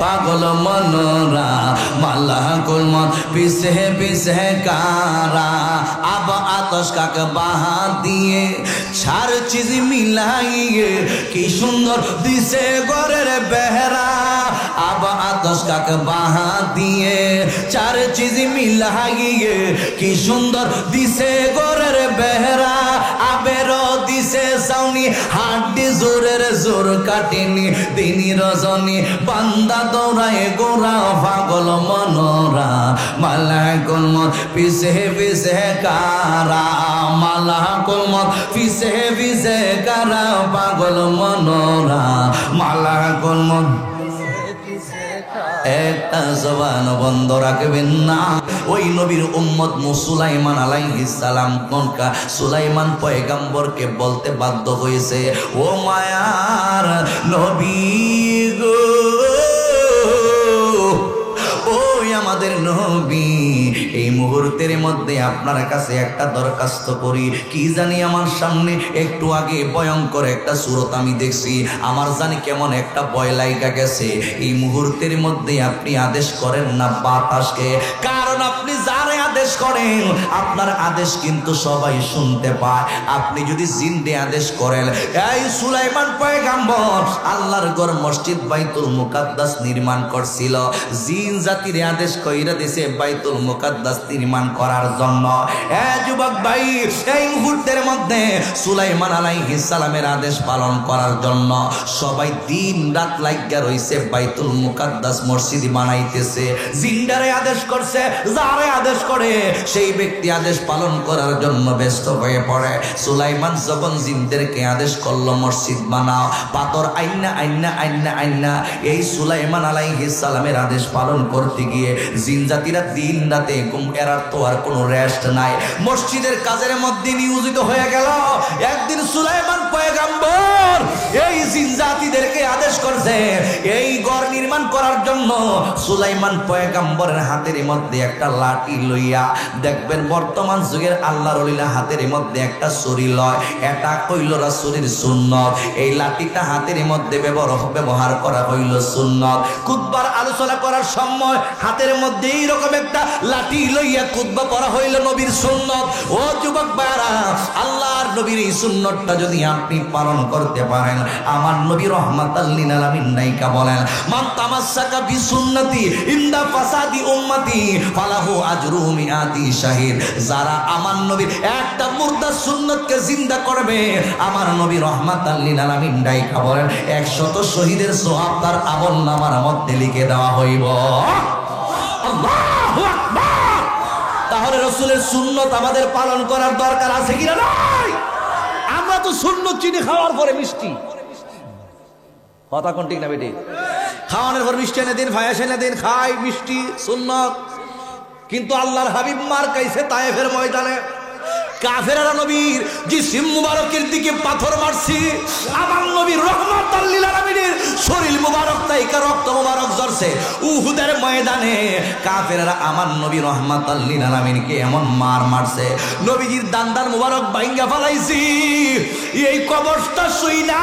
পাগল মনরা, মালাকুল মউত পিছে পিছে কারা। আব আতশ কাক বাহা দিয়ে চার চিজ মিলাইয়ে কি সুন্দর দিছে ঘরের বেহরা। আব দশকাক বাহা দিয়ে চার চিজ মিলাইয়ে কি সুন্দর দিছে গোরের বেহরা আবেরো দিছে সাউনি হাড্ডি জোরের জোর কাটেনি দিনী রজনী বান্দা দৌড়ায় গোরা পাগল মনোরা মালাকুল মত পিছে পিছে কারা মালাকুল মত পিছে পিছে কারা পাগল মনোরা মালাকুল মত একটা জবান বন্ধ রাখবেন না। ওই নবীর উম্মত সুলাইমান আলাইহিস সালাম কোনকা সুলাইমান পয়গম্বরকে বলতে বাধ্য হয়েছে, ও মায়ার নবী গো, আমাদের নবী এই মুহূর্তের মধ্যে আপনার কাছে একটা দরখাস্ত করি। কি জানি আমার সামনে একটু আগে ভয়ঙ্কর একটা সূরত আমি দেখছি, আমার জানি কেমন একটা ভয় লাগা গেছে। এই মুহূর্তের মধ্যে আপনি আদেশ করেন না বাতাসকে, কারণ আপনি যারে আদেশ করেন আপনার আদেশ কিন্তু সবাই শুনতে পায়। আপনি যদি জিন্দে আদেশ করেন, এই সুলাইমান পয়গম্বর আল্লাহর ঘর মসজিদ বাইতুল মুকাদ্দাস নির্মাণ করছিল, জিন জাতির আদেশ কইরা দিছে বাইতুল মুকাদ্দাস নির্মাণ করার জন্য। যুবক ভাই, এই মুহূর্তের মধ্যে সুলাইমান আলাইহিস সালামের আদেশ পালন করার জন্য সবাই দিন রাত লাগিয়া রইছে বাইতুল মুকাদ্দাস মসজিদ বানাইতেছে। জিন্দারে আদেশ করছে, যারে আদেশ করে সেই ব্যক্তি আদেশ পালন করার জন্য ব্যস্ত হয়ে পড়ে। সুলাইমান যখন জিনদেরকে আদেশ করলো মসজিদ বানাও, পাথর আইনা আইনা আইনা আইনা এই সুলাইমান আলাইহিস সালামের আদেশ পালন করতে গিয়ে জিন জাতিরা দিন রাতে ঘুম এরার তো আর কোনো রেস্ট নাই, মসজিদের কাজের মধ্যে নিয়োজিত হয়ে গেল। একদিন সুলাইমান পয়গম্বর এই জিন জাতিদেরকে আদেশ করছে এই ঘর নির্মাণ করার জন্য। সুলাইমান পয়গম্বরের হাতের মধ্যে একটা লাঠি লইয়া, দেখবেন বর্তমান যুগের আল্লাহর ওলিরা হাতের মধ্যে একটা ছুরি লয়, এটা কইল রাসূলের সুন্নত। এই লাঠিটা হাতের মধ্যে ব্যবহার করা হইল সুন্নত। খুতবার আলোচনা করার সময় হাতের মধ্যে এইরকম একটা লাঠি লইয়া খুতবা পড়া হইল নবীর সুন্নত। ও যুবক ভাইরা, আল্লাহর নবীর এই সুন্নতটা যদি আপনি পালন করতে পারেন, আমার নবী রাহমাতাল লিল আলামিন নাইকা বলেন, মান তামাসসাকা বিসুন্নতি ইনদা ফাসাদি উম্মতি ফালাহু আজরু মিআতি শাহিদ। যারা আমার নবীর একটা মুর্দা সুন্নতকে জিন্দা করবে, আমার নবী রাহমাতাল লিল আলামিন নাইকা বলেন 100 শহীদের সওয়াব তার আমলনামার মধ্যে লিখে দেওয়া হইব। আল্লাহু আকবার। তাহলে রাসূলের সুন্নত আমাদের পালন করার দরকার আছে কিনা? নাই। আমরা তো সুন্নত চিনি খাওয়ার পরে মিষ্টি, কথা কোন ঠিক না বেটি? খাওয়ানোর পর মিষ্টি এনে দিন, ভায়াস এনে দিন, খাই মিষ্টি সুন্নত। কিন্তু আল্লাহর হাবিব মার কাইছে তায়েফের ময়দানে, কাফেররা নবীর জিসিম মুবারকের দিকে পাথর মারছি, আমার নবীর রহমাতাল লিল আলামিনের শরীর মুবারক তাইকা রক্ত মুবারক ঝরছে। উহুদের ময়দানে কাফেররা আমার নবী রহমাতাল লিল আলামিনকে এমন মার মারছে, নবীজির দান্দার মুবারক ভাঙা ফেলাইছি। এই কবরটা শুইনা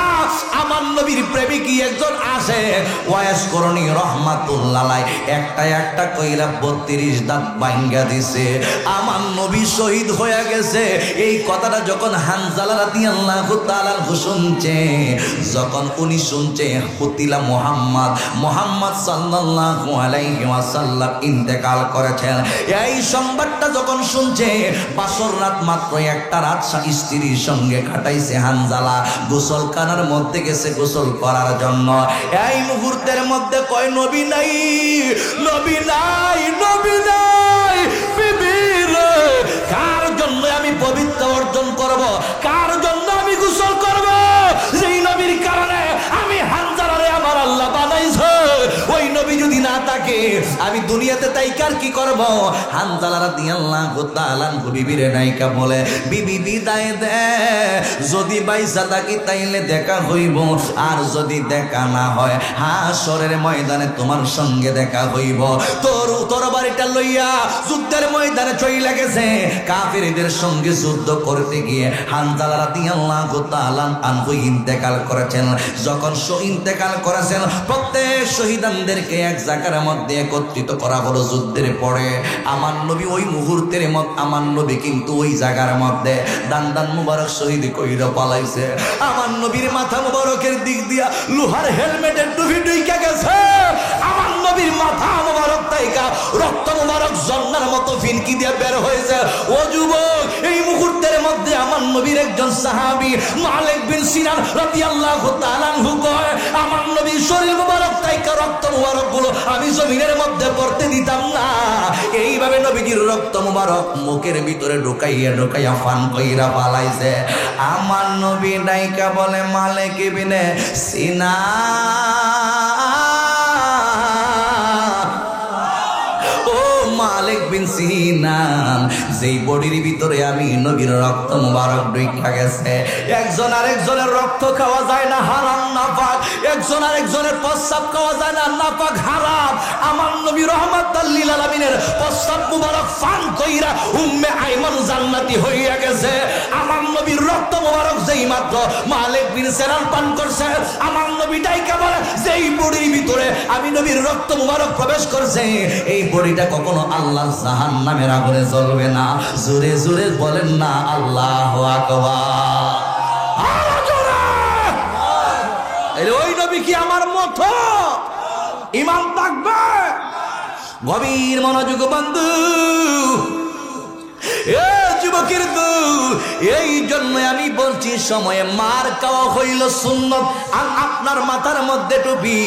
আমার নবীর প্রেমিক একজন আসে, ওয়াস করনি রহমাতুল্লাহ আলাইহি একটা একটা কইরা 32 দাঁত ভাঙা দিছে। আমার নবী শহীদ হয়ে গেছে। এই কথাটা যখন হানজালা রাদিয়াল্লাহু তাআলা শুনছে, যখন উনি শুনছে কুতিলা মুহাম্মদ সাল্লাল্লাহু আলাইহি ওয়াসাল্লাম ইন্তেকাল করেছেন, এই সংবাদটা যখন শুনছে, বাসর রাত মাত্র একটা রাত স্ত্রীর সঙ্গে কাটাইছে হানজালা, গোসলখানার মধ্যে গেছে গোসল করার জন্য। এই মুহূর্তের মধ্যে কয় নবী নাই, নবী নাই, নবী নাই। বিবির কার জন্য আমি পবিত্র অর্জন করব, কার জন্য আমি গোসল করব? যেই নবীর কারণে আমি হানজালারে আমার আল্লাহ বানাইছে, ওই নবী যদি না থাকে আমি দুনিয়াতে তাই কার কি করব? হানজালা রাদিয়াল্লাহু তাআলা বিবিরে নাইকা বলে, বিবি বিদায় দে, যদি বাইসা থাকি তাইলে দেখা হইব, আর যদি দেখা না হয় হাসরের ময়দানে তোমার সঙ্গে দেখা হইব। তোর বাড়িটা লইয়া যুদ্ধের ময়দানে চইলা গেছে, কাফেরদের সঙ্গে যুদ্ধ করতে গিয়ে হানজালা রাদিয়াল্লাহু তাআলা আনহু ইন্তেকাল করেছেন। যখন ইন্তেকাল করেছেন, প্রত্যেক শহীদদেরকে এক জায়গার মধ্যে একত্রিত করা হলো যুদ্ধের পরে। আমার নবী ওই মুহূর্তের আমার নবী কিন্তু ওই জায়গার মধ্যে দান্দান মুবারক শহীদ কইরা পালাইছে। আমার নবীর মাথা মুবারকের দিক দিয়া লোহার হেলমেটের টুপি ঢুইকা গেছে। আমার নবীর ফিনকি দিয়ে বের হয়েছে। ও যুবক, এই মুহূর্তের মধ্যে আমার নবীর একজন সাহাবী মালিক বিন সিনান রাদিয়াল্লাহু তাআলা আনহু কয়, আমার নবীর শরীর মুবারক থেকে রক্ত মুবারক গুলো আমি জমিনের মধ্যে পড়তে দিতাম না। এইভাবে নবীজির রক্ত মুবারক মুখের ভিতরে ঢুকাইয়া ঢুকাইয়া ফান কইরা পালাইছে। আমার নবী ডাইকা বলে, মালিক বিন সিনান, ও মালিক বিন সিনান, যেই বডির ভিতরে আমি নবীর রক্ত মুবারক ঢুইকা গেছে, একজন আরেকজনের রক্ত খাওয়া যায় না, হারাম নাপাক। একজন আরেকজনের প্রস্রাব খাওয়া যায় না, নাপাক হারাম। আমার নবী রাহমাতাল লিল আলামিনের প্রস্রাব মুবারক পান কইরা উম্মে আইমান জান্নাতি হইয়া গেছে। আমার নবীর রক্ত মুবারক যেই মাত্র মালিক বিন সিনান পান করছে, আমার নবী ডাইকা বলে, যেই বডির ভিতরে আমি নবীর রক্ত মুবারক প্রবেশ করছে, এই বডিটা কখনো আল্লাহর জাহান্নামের আগুনে জ্বলবে না। জোরে জোরে বলেন না আল্লাহু আকবার। ওই নবী কি আমার মতো ঈমান থাকবে? গভীর মনোযোগ বন্ধু, এ যুবকের দল, এই জন্য আমি বলছি সময়ে মার খাওয়া হইল সুন্নত। আর আপনার মাথার মধ্যে টুপি,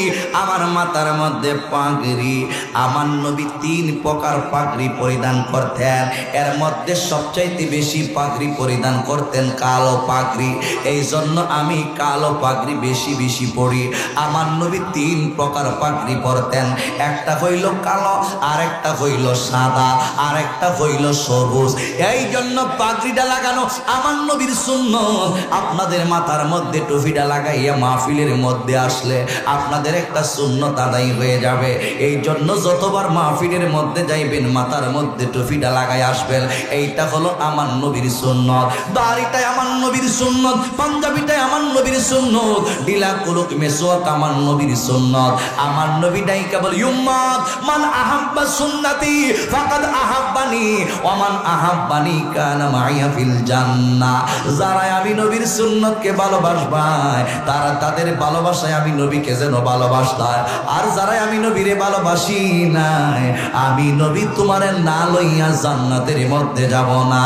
আমার মাথার মধ্যে পাগড়ি। আমার নবী 3 প্রকার পাগড়ি পরিধান করতেন, এর মধ্যে সবচাইতে বেশি পাগড়ি পরিধান করতেন কালো পাগড়ি। এই জন্য আমি কালো পাগড়ি বেশি বেশি পরি। আমার নবী 3 প্রকার পাগড়ি পরতেন, একটা হইল কালো, আরেকটা হইল সাদা, আরেকটা হইল সবুজ। এই জন্য পাগড়িটা লাগানো আমার নবীর সুন্নত। আপনাদের মাথার মধ্যে টুপিটা লাগাইয়া মাহফিলের মধ্যে আসলে আপনাদের একটা সুন্নত আদায় হয়ে যাবে। এই জন্য যতবার মাহফিলের মধ্যে যাইবেন মাথার মধ্যে টুপিটা লাগাই আসবেন। এইটা হলো আমার নবীর সুন্নত। দাড়িটাই আমার নবীর সুন্নত, পাঞ্জাবিটাই আমার নবীর সুন্নত, ডিলা কুলুক মেসওয়াক আমার নবীর সুন্নত। আমার নবী ডাইকা বলে, উম্মাত মান আহাব্বা সুন্নতি ফাকাদ আহাব্বানি ওয়া মান আহাব্বানি কানা মাইয়া ফিল জান্নাহ। যারা আমি নবীর সুন্নতকে ভালোবাসবায় তারা তাদের ভালোবাসায় আমি নবীকে যেন ভালোবাসতায়। আর যারা আমি নবীরে ভালোবাসি নাই, আমি নবী তোমারে না লইয়া জান্নাতের মধ্যে যাব না।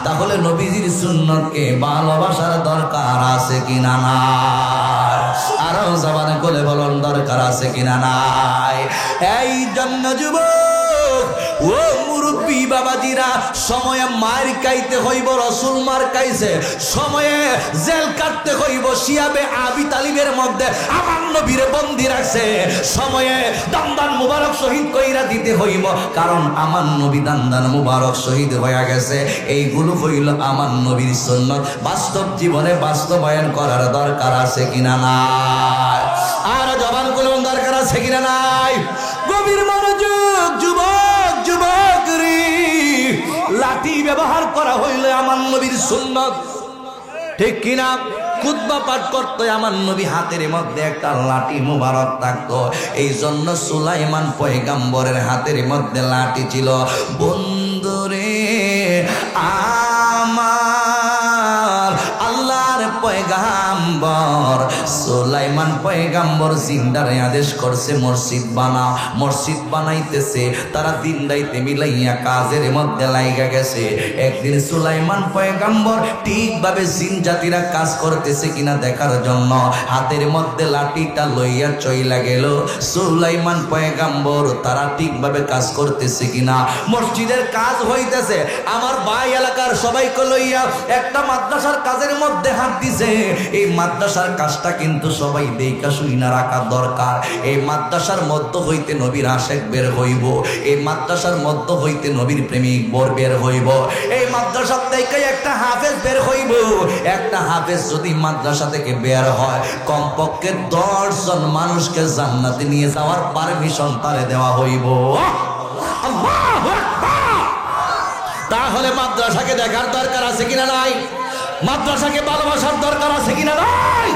তাহলে নবীজির সুন্নতকে ভালোবাসার দরকার আছে কিনা নাই? আরো জবানে বলে বলুন, দরকার আছে কিনা নাই? এই জন্য যুবক, ও মুরব্বী বাবাজিরা, সময়ে মার খাইতে হইব, রসুল মার খাইছে। সময়ে জেল কাটতে হইব, শিয়াবে আবি তালিবের মধ্যে আমার নবীরে বন্দী রাখছে। সময়ে দান্দান মুবারক শহীদ কইরা দিতে হইব, কারণ আমার নবী দান্দান মুবারক শহীদ হয়ে গেছে। এইগুলো হইল আমার নবীর সুন্নত। বাস্তব জীবনে বাস্তবায়ন করার দরকার আছে কিনা নাই? আর জবান করুন, দরকার আছে কিনা নাই? গভীর মনোযোগ যুবক, যুবক রে, লাঠি ব্যবহার করা হইলে আমার নবীর সুন্নত, ঠিক কিনা? খুতবা পাঠ করতে আমার নবী হাতের মধ্যে একটা লাঠি মুবারক থাকতো। এই জন্য সুলাইমান পয়গাম্বরের হাতের মধ্যে লাঠি ছিল। বন্ধুরে আমার আল্লাহর পয়গাম্বর সুলাইমান পয়গাম্বর জিন্দারে আদেশ করছে মসজিদ বানাও। মসজিদ বানাইতেছে, তারা দিন রাইতে মিলাইয়া কাজের মধ্যে লাইগা গেছে। একদিন সুলাইমান পয়গাম্বর ঠিকভাবে জিন জাতিরা কাজ করতেছে কিনা দেখার জন্য হাতের মধ্যে লাঠিটা লইয়া চইলা গেল। সুলাইমান পয়গাম্বর তারা ঠিকভাবে কাজ করতেছে কিনা, মসজিদের কাজ হইতেছে। আমার ভাই এলাকার সবাইকে লইয়া একটা মাদ্রাসার কাজের মধ্যে হাত দিছে। এই মাদ্রাসার কাজটা কিন্তু সবাই দেখা শুইনা রাখা দরকার। এই মাদ্রাসার মধ্য হইতে নবীর আশেক বের হইব, এই মাদ্রাসার মধ্য হইতে নবীর প্রেমিক বর বের হইব। এই মাদ্রাসা থেকে একটা হাফেজ বের হইব। একটা হাফেজ যদি মাদ্রাসা থেকে বের হয়, কমপক্ষে 10 জন মানুষকে জান্নাতে নিয়ে যাওয়ার পারমিশন তারে দেওয়া হইব। আল্লাহু আকবার। তাহলে মাদ্রাসাকে দেখার দরকার আছে কিনা নাই? মাদ্রাসাকে ভালোবাসার দরকার আছে কিনা নাই?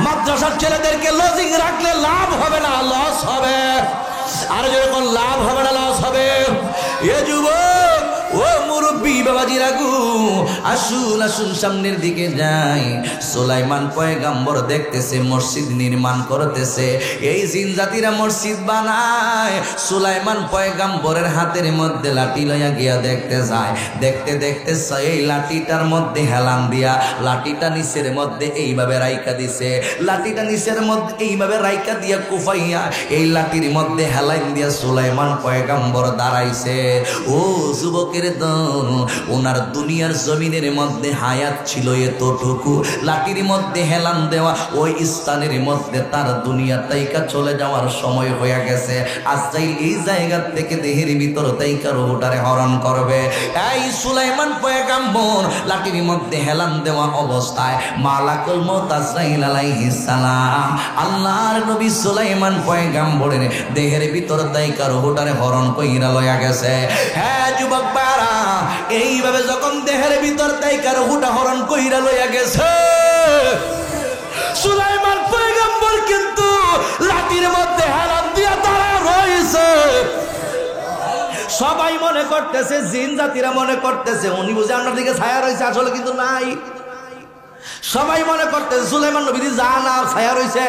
মাদ্রাসার ছেলেদেরকে লজিং রাখলে লাভ হবে না, লস হবে। আর যখন লাভ হবে না, লস হবে। এ যুবক, ও মুরব্বি, মুরব্বী বাবাজিরা গো, আসুন আসুন সামনের দিকে যাই। সুলাইমান পয়গাম্বর দেখতেছে মসজিদ নির্মাণ করতেছে। এই জিন জাতিরা মসজিদ বানায়, সুলাইমান পয়গাম্বরের হাতের মধ্যে লাঠি লইয়া গিয়া দেখতে যায়। দেখতে দেখতে এই লাঠিটার মধ্যে হেলান দিয়া লাঠিটা নিচের মধ্যে এইভাবে রাইকা দিছে। লাঠিটা নিচের মধ্যে এইভাবে রাইকা দিয়া কুফাইয়া এই লাঠির মধ্যে হেলাইন দিয়া সুলাইমান পয়গাম্বর দাঁড়াইছে। ও যুবকের দল, ওনার দুনিয়ার জমিনের মধ্যে হায়াত ছিল এতটুকু, লাঠির মধ্যে হেলান দেওয়া ওই স্থানের মধ্যে তার দুনিয়া তাইকা চলে যাওয়ার সময় হয়ে গেছে। আজরাইল এই জায়গা থেকে দেহের ভিতর তাইকা রূহটারে হরণ করবে। এই সুলাইমান পয়গাম্বর লাঠির মধ্যে হেলান দেওয়া অবস্থায় মালাকুল মউত আজরাইল আলাইহিস সালাম আল্লাহর নবী সুলাইমান পয়গাম্বরের দেহের ভিতর তাইকা রূহটারে হরণ কইরা লইয়া গেছে। হ্যাঁ যুবক বারা, এইভাবে যখন দেহের ভিতর তাইকা রূহটা হরণ কইরা লইয়া গেছে, সুলাইমান পয়গাম্বর কিন্তু লাঠির মধ্যে হেলান দিয়া দাঁড়া রইছে। সবাই মনে করতেছে, জিন জাতিরা মনে করতেছে উনি বুঝে আপনার দিকে ছায়া রয়েছে, আসলে কিন্তু নাই। সবাই মনে করতেছে সুলাইমান নবী জানা ছায়া রয়েছে।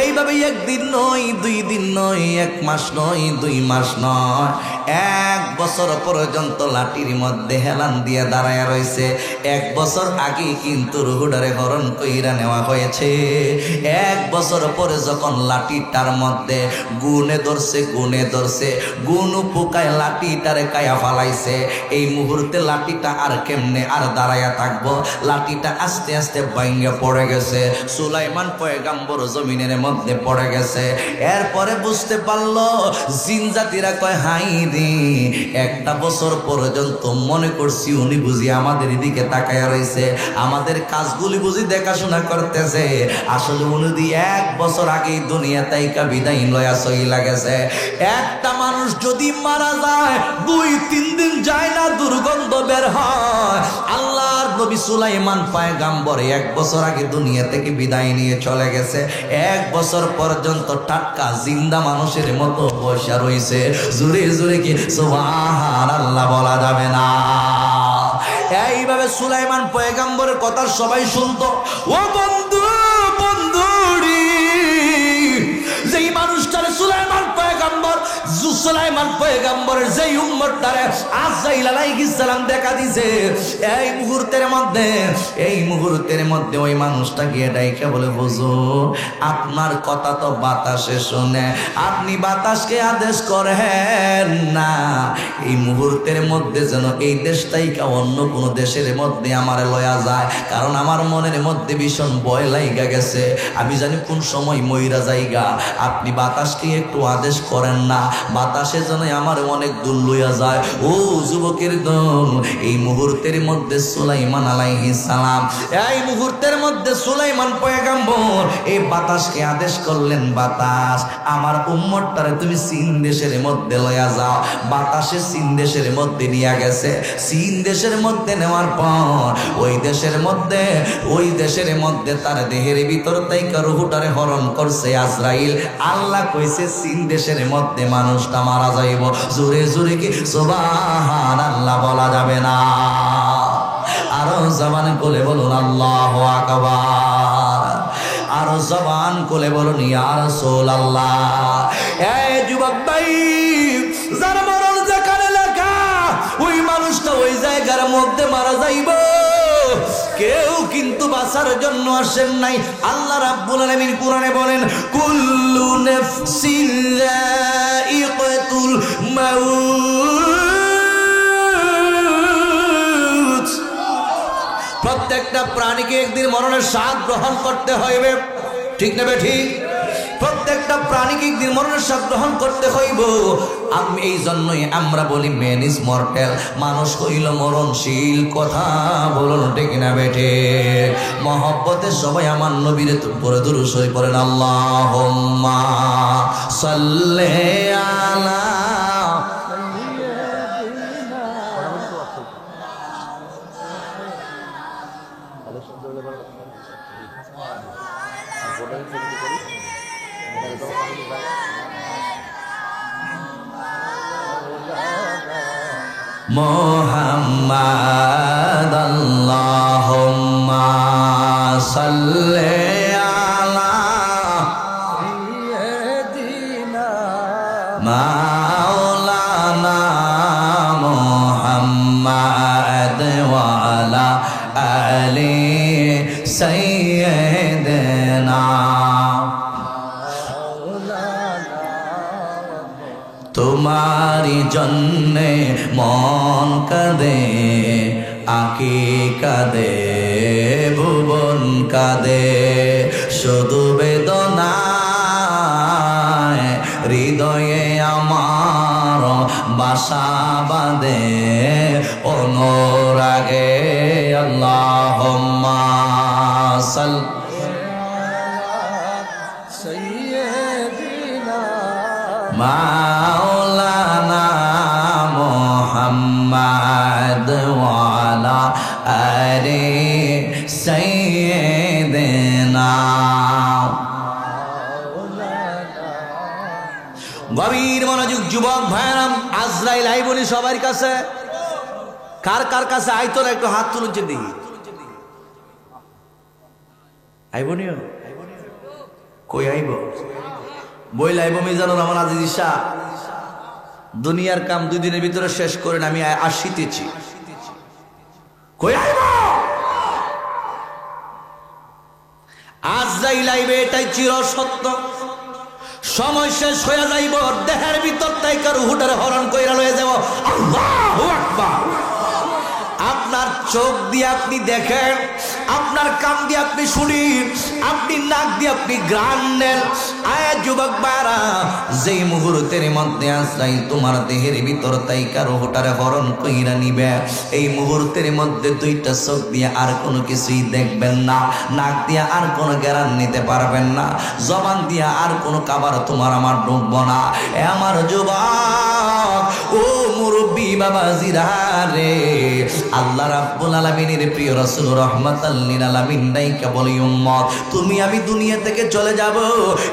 এইভাবে একদিন নয়, 2 দিন নয়, 1 মাস নয়, 2 মাস নয়, 1 বছর পর্যন্ত লাঠির মধ্যে হেলান দিয়ে দাঁড়ায় রয়েছে। 1 বছর আগে কিন্তু রুহুডারে হরণ কইরা নেওয়া হয়েছে। 1 বছর পরে যখন লাঠিটার মধ্যে গুনে ধরছে গুনু পোকায় লাঠিটারে কায়া ফালাইছে। এই মুহূর্তে লাঠিটা আর কেমনে আর দাঁড়ায়া থাকবো, লাঠিটা আস্তে আস্তে ভাঙ্গা পড়ে গেছে। সুলাইমান পয়গাম্বর জমিনের মধ্যে পড়ে গেছে। এরপরে বুঝতে পারলো জিন জাতিরা কয় হাই রে, 1 বছর পর্যন্ত মনে করছি উনি বুঝি আমাদের দিকে তাকায়া রয়েছে, আমাদের কাজগুলি বুঝি দেখাশোনা করতেছে, আসলে উনি 1 বছর আগেই দুনিয়া তাইকা বিদায় লয়া চইলা গেছে। একটা মানুষ যদি মারা যায় 2-3 দিন যায় না, দুর্গন্ধ বের হয়। আল্লাহর নবী সুলাইমান পয়গাম্বর 1 বছর আগে দুনিয়া থেকে বিদায় নিয়ে চলে গেছে। 1 বছর পর্যন্ত টাটকা জিন্দা মানুষের মতো বসা রয়েছে। জোরে জোরে কি সুবহানাল্লাহ বলা যাবে না? এইভাবে সুলাইমান পয়গাম্বরের কথা সবাই শুনতো। ও বন্ধু বন্ধুরি, যেই মানুষটারে সুলাইমান পয়গাম্বরের যেই উম্মতটারে আজরাইল আলাইহিস সালাম দেখা দিছে, এই মুহূর্তের মধ্যে ওই মানুষটা গিয়ে ডাইকা বলে, হুজুর আপনার কথা তো বাতাসে শুনে, আপনি বাতাসকে আদেশ করেন না এই মুহূর্তের মধ্যে যেন এই দেশটাইকা অন্য কোনো দেশের মধ্যে আমার লয়া যায়, কারণ আমার মনের মধ্যে ভীষণ ভয় লাইগা গেছে, আমি জানি কোন সময় মইরা যাইগা। আপনি বাতাসকে একটু আদেশ করেন না, বাতাসে যেন আমার অনেক দূর লইয়া যায়। ও যুবকের দল, এই মুহূর্তের মধ্যে সুলাইমান আলাইহিস সালাম, এই মুহূর্তের মধ্যে সুলাইমান পয়গাম্বর এই বাতাসকে আদেশ করলেন, বাতাস আমার উম্মতটারে তুমি চীন দেশের মধ্যে লইয়া যাও। বাতাসে চীন দেশের মধ্যে নিয়ে গেছে। চীন দেশের মধ্যে নেওয়ার পর ওই দেশের মধ্যে তার দেহের ভিতর তাইকা রূহটারে হরণ করছে আজরাইল। আল্লাহ কইছে চীন দেশের মধ্যে মানুষটা মারা যাইব। জোরে জোরে কি সুবহানাল্লাহ বলা যাবে না? আরো জবান খুলে বলুন আল্লাহু আকবার, আরো জবান খুলে বলুন ইয়া রাসূলুল্লাহ। এই যুবক ভাই, যার মরণ যেখানে লেখা ওই মানুষটা ওই জায়গার মধ্যে মারা যাইব। কেউ কিন্তু বাঁচার জন্য আসেন নাই। আল্লাহ রাব্বুল আলামিন কোরআনে বলেন, কুল্লু নাফসিন যায়িকাতুল মাউত, প্রত্যেকটা প্রাণীকে একদিন মরণের স্বাদ গ্রহণ করতে হইবে। ঠিক না ঠিক? প্রত্যেকটা প্রাণীকে একদিন মরণের স্বাদ গ্রহণ করতে হইব। আমি এই জন্যই আমরা বলি ম্যান ইজ মর্টাল, মানুষ হইল মরণশীল। কথা বলুন ঠিক না বেঠে? মহব্বতে সবাই আমার নবীর উপরে দুরূদ শরীফ পড়েন, আল্লাহুম্মা সাল্লি আলা মোহাম্মদ আল্লাহুম্মা সাল্লি আলা সাইয়্যিদিনা মাওলানা মুহাম্মদ ওয়া আলা আলি সাইয়্যিদিনা। তোমারি জন্যে মন কাঁদে, আঁকি কাঁদে, ভুবন কাঁদে, শুধু বেদনায় হৃদয়ে আমার বাসা বাঁধে অনুরাগে। আল্লাহুম্মা সাইয়্যিদিনা মাওলানা মুহাম্মদ ওয়া আলা আলি সাইয়্যিদিনা। গভীর মনোযোগ যুবক ভাইরাম, আজরাইল আইবনি সবার কাছে। কার কার কাছে আইতো না একটু হাত তুলছেন দেখি। আইবনিও কই আইব? বই লাইব মিজানুর রহমান আজিজ ঈশা, দুনিয়ার কাম 2 দিনের ভিতরে শেষ করেন, আমি আসিতেছি। কই আইব? আজরাইল আইবে, এটাই চির সত্য। সময় শেষ হয়ে যাইব, দেহের ভিতর তাই কারো হুটারে হরণ কইরা লয়ে যাব। আল্লাহু আকবার। আপনার চোখ দিয়ে আপনি দেখেন, আপনার কান দিয়ে আপনি শুনেন, আপনি নাক দিয়ে আপনি ঘ্রাণ নেন। আয় যুবক বারা, যেই মুহূর্তের মধ্যে আজরাইল তোমার দেহের ভিতর তাই কারো হুটারে হরণ কইরা নিবে, এই মুহূর্তের মধ্যে 2টা চোখ দিয়ে আর কোনো কিছুই দেখবেন না, নাক দিয়ে আর কোনো ঘ্রাণ নিতে পারবেন না, জবান দিয়ে আর কোনো খাবার তোমার আমার ঢুকবো না। এ আমার যুবক, ও মুরব্বী বাবাজিরা রে, আল্লাহ রাব্বুল আলামিনের প্রিয় রাসূল রাহমাতাল লিল আলামিন নাইকা বলি, উম্মত তুমি আমি দুনিয়া থেকে চলে যাব।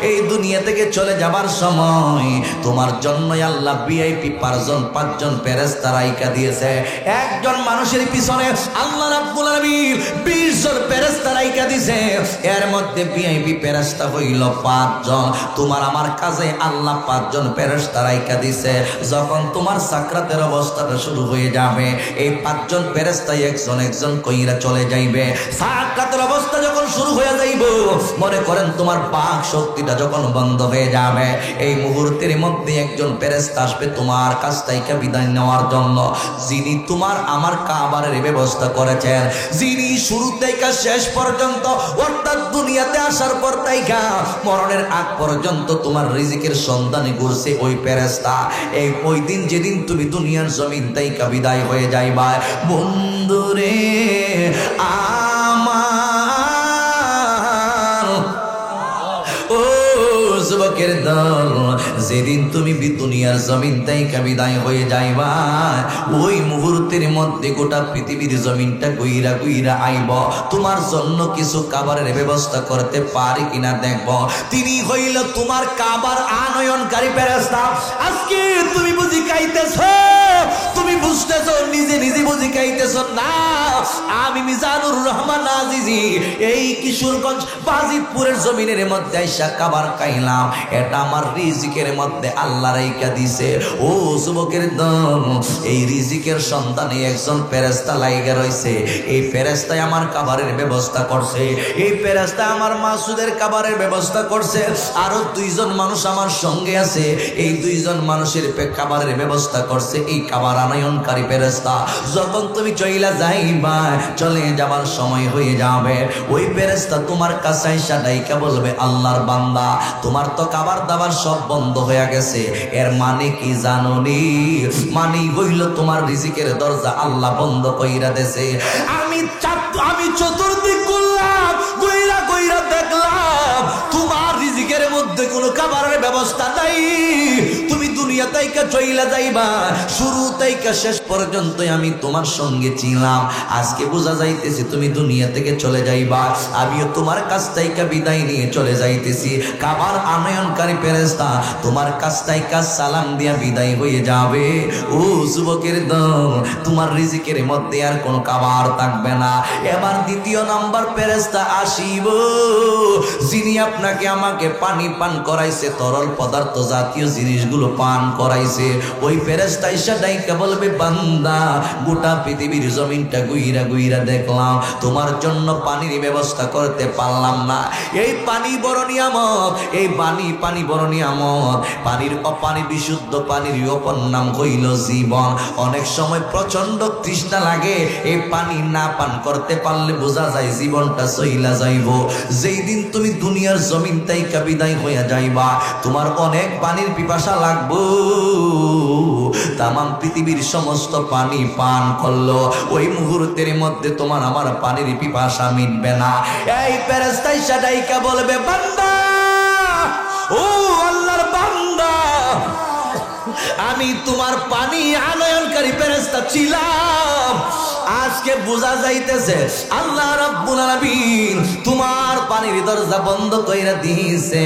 এই দুনিয়া থেকে চলে যাবার সময় তোমার জন্যই আল্লাহ ভিআইপি 5জন ফেরেশতা রাইখা দিয়েছে। একজন মানুষের পিছনে আল্লাহ রাব্বুল আলামিন 20 জন ফেরেশতা রাইখা দিয়েছে। এর মধ্যে ভিআইপি ফেরেশতা হইল 5 জন। তোমার আমার কাছে আল্লাহ 5 জন ফেরেশতা রাইখা দিয়েছে। যখন তোমার সাকরাতের অবস্থাটা শুরু হয়ে যাবে, এই 5 জন ফেরেশতাই একজন কইরা চলে যাইবে। সাকরাতের অবস্থা যখন শুরু হয়ে যাইব, মনে করেন তোমার বাক শক্তিটা যখন বন্ধ হয়ে যাবে, এই মুহূর্তের মধ্যে একজন ফেরেশতা আসবে তোমার কাছ থেকে বিদায় নেওয়ার জন্য, যিনি তোমার আমার কাবারের ব্যবস্থা করেছেন, যিনি শুরু থেকে শেষ পর্যন্ত, অর্থাৎ দুনিয়াতে আসার পর থেকে মরণের আগ পর্যন্ত তোমার রিজিকের সন্ধানে ঘুরছে ওই ফেরেশতা। এই ওই দিন যেদিন তুমি দুনিয়ার জমিন থেকে বিদায় হয়ে যাইবা, বন্ধুরে আমার, ও যুবকের দল, যেদিন তুমি দুনিয়ার জমিন থেকে বিদায় হয়ে যাইবা, ওই মুহূর্তের মধ্যে গোটা পৃথিবীর জমিনটা গুইরা গুইরা আইব, তোমার জন্য কিছু খাবারের ব্যবস্থা করতে পারি কিনা দেখব। তিনি হইল তোমার খাবার আনয়নকারী ফেরেশতা। আজকে তুমি বুঝি খাইতেছ, তুমি বুঝতেছ, নিজে নিজে বুঝি খাইতেছ না। আমি মিজানুর রহমান আজিজি এই কিশোরগঞ্জ বাজিতপুরের জমিনের মধ্যে আইসা খাবার খাইলাম, এটা আমার রিজিকের মধ্যে আল্লাহ রাইখা দিছে। ও যুবকের দল, এই রিজিকের সন্তানে একজন ফেরেশতা লাইগা রইছে। এই ফেরেশতাই আমার খাবারের ব্যবস্থা করছে, এই ফেরেশতা আমার মাসুদের খাবারের ব্যবস্থা করছে। আরো 2 জন মানুষ আমার সঙ্গে আছে, এই 2 জন মানুষের খাবারের ব্যবস্থা করছে এই খাবার আনয়নকারী ফেরেশতা। যখন তুমি চইলা যাইবা, চলে যাবার সময় হয়ে যাবে, ওই ফেরেশতা তোমার কাছে আইসা ডাইকা বলবে, আল্লাহর বান্দা, তোমার তো খাবার দাবার সব বন্ধ হয়ে গেছে। এর মানে কি জানোনি? মানে হইল তোমার রিজিকের দরজা আল্লাহ বন্ধ কইরা দেছে। আমি চতুর্দিক করলাম, কইরা কইরা দেখলাম তোমার রিজিকের মধ্যে কোনো খাবারের ব্যবস্থা নাই। তুমি দুনিয়া দুনিয়া তাইকা চইলা যাইবা, শুরু তাইকা শেষ পর্যন্ত আমি তোমার সঙ্গে ছিলাম। আজকে বোঝা যাইতেছে তুমি দুনিয়া থেকে চলে যাইবা, আমিও তোমার কাছ থেকে বিদায় নিয়ে চলে যাইতেছি। কাবার আনয়নকারী ফেরেশতা তোমার কাছ থেকে সালাম দিয়া বিদায় হয়ে যাবে। ও যুবকের দল, তোমার রিজিকের মধ্যে আর কোনো খাবার থাকবে না। এবার দ্বিতীয় নাম্বার ফেরেশতা আসিব, যিনি আপনাকে আমাকে পানি পান করাইছে, তরল পদার্থ জাতীয় জিনিসগুলো পান করাইছে। ওই ফেরেশতা এসে ডাইকা বলবে, বান্দা গোটা পৃথিবীর জমিনটা গুইরা গুইরা দেখলাম, তোমার জন্য পানির ব্যবস্থা করতে পারলাম না। এই পানি বড় নিয়ামত, এই পানি বড় নিয়ামত। পানি বিশুদ্ধ পানির অপর নাম হইল জীবন। অনেক সময় প্রচন্ড তৃষ্ণা লাগে, এই পানি না পান করতে পারলে বোঝা যায় জীবনটা চইলা যাইব। যেই দিন তুমি দুনিয়ার জমিন তাইকা বিদায় হইয়া যাইবা, তোমার অনেক পানির পিপাসা লাগবো। তামাম পৃথিবীর সমস্ত পানি পান করলো, ওই মুহূর্তের মধ্যে তোমার আমার পানির পিপাসা মিটবে না। এই ফেরেশতা এসে ডাইকা বলবে, বান্দা, ও আল্লাহর বান্দা, আমি তোমার পানি আনয়নকারী ফেরেশতা ছিলাম। আজকে বোঝা যাইতেছে আল্লাহ রাব্বুল আলামিন তোমার পানির দরজা বন্ধ কইরা দিয়েছে,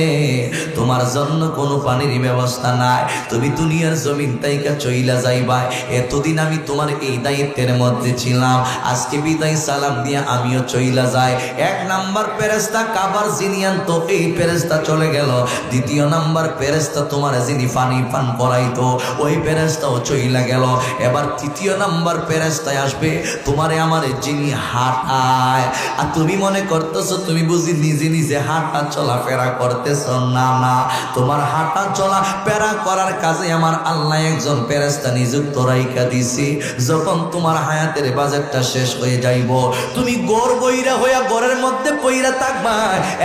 তোমার জন্য কোনো পানির ব্যবস্থা নাই। তুমি দুনিয়ার জমিন তাইকা চইলা যাইবা। এতদিন আমি তোমার এই দায়িত্বের মধ্যে ছিলাম, আজকে বিদায় সালাম দিয়া আমিও চইলা যাই। এক নাম্বার ফেরেশতা কাবার যিনি আনতো, এই ফেরেশতা চলে গেল। দ্বিতীয় নাম্বার ফেরেশতা তোমার যিনি পানি পান করাইতো, ওই ফেরেশতাও চইলা গেল। এবার তৃতীয় নাম্বার ফেরেশতায় আসবে, তোমারে আমারে যিনি হাঁটায়। আর তুমি মনে করতেছো তুমি বুঝি নিজে নিজে হাঁটা চলাফেরা করতেছো। না না, তোমার হাঁটা চলা ফেরা করার কাজে আমার আল্লাহ একজন ফেরেশতা নিযুক্ত রাইখা দিছি। যখন তোমার হায়াতের বাজেটটা শেষ হয়ে যাইব, তুমি গোর বইরা হইয়া ঘরের মধ্যে পইরা থাকবা,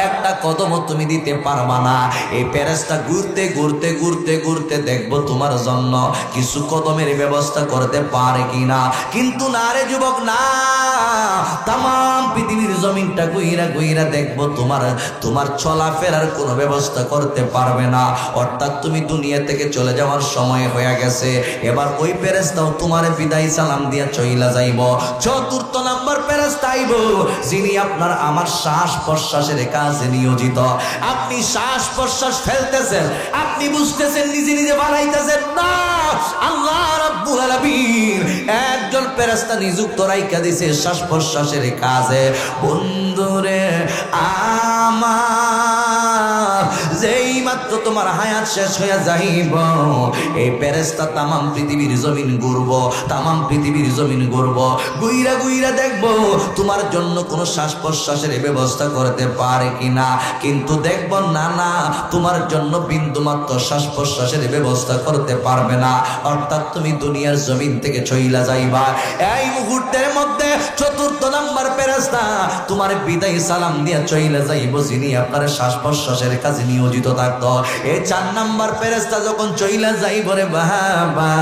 একটা কদমও তুমি দিতে পারবা না। এই ফেরেশতা ঘুরতে ঘুরতে ঘুরতে ঘুরতে দেখবো তোমার জন্য কিছু কদমের ব্যবস্থা করতে পারে কিনা। কিন্তু না রে যুবক, না, তামাম পৃথিবীর জমিনটা গুইরা গুইরা দেখবো তোমার চলাফেরার কোনো ব্যবস্থা করতে পারবে না। অর্থাৎ তুমি দুনিয়া থেকে চলে যাওয়ার সময় হয়ে গেছে। এবার ওই ফেরেশতাও তোমার বিদায় সালাম দিয়া চইলা যাইব। চতুর্থ নাম্বার ফেরেশতা আইব, যিনি আপনার আমার শ্বাস প্রশ্বাসের কাজে নিয়োজিত। আপনি শ্বাস প্রশ্বাস ফেলতেছেন, আপনি বুঝতেছেন, নিজে নিজে বানাইতেছেন না, আল্লাহ রাব্বুল আলামিন একজন ফেরেশতা নিযুক্ত রাইখা দিয়েছে শ্বাস প্রশ্বাসের কাজে। বন্ধুরে আমার, যেই মাত্র তোমার হায়াত শেষ হইয়া যাইব, এই ফেরেশতা তামাম পৃথিবীর জমিন ঘুরব, তামাম পৃথিবীর জমিন ঘুরব, গুইরা গুইরা দেখবো তোমার জন্য কোনো শ্বাস প্রশ্বাসের ব্যবস্থা করতে পারে কিনা। কিন্তু দেখবো না, না, তোমার জন্য বিন্দুমাত্র শ্বাস প্রশ্বাসের ব্যবস্থা করতে পারবে না। অর্থাৎ তুমি দুনিয়ার জমিন থেকে চইলা যাইবা। এই মুহূর্তের মধ্যে চতুর্থ নাম্বার ফেরেশতা তোমার বিদায় সালাম দিয়া চইলা যাইব, যিনি আপনার শ্বাস প্রশ্বাসের কাজে নিয়োজিত থাকতো। এই 4 নাম্বার ফেরেশতা যখন চইলা যাইব রে বাবা,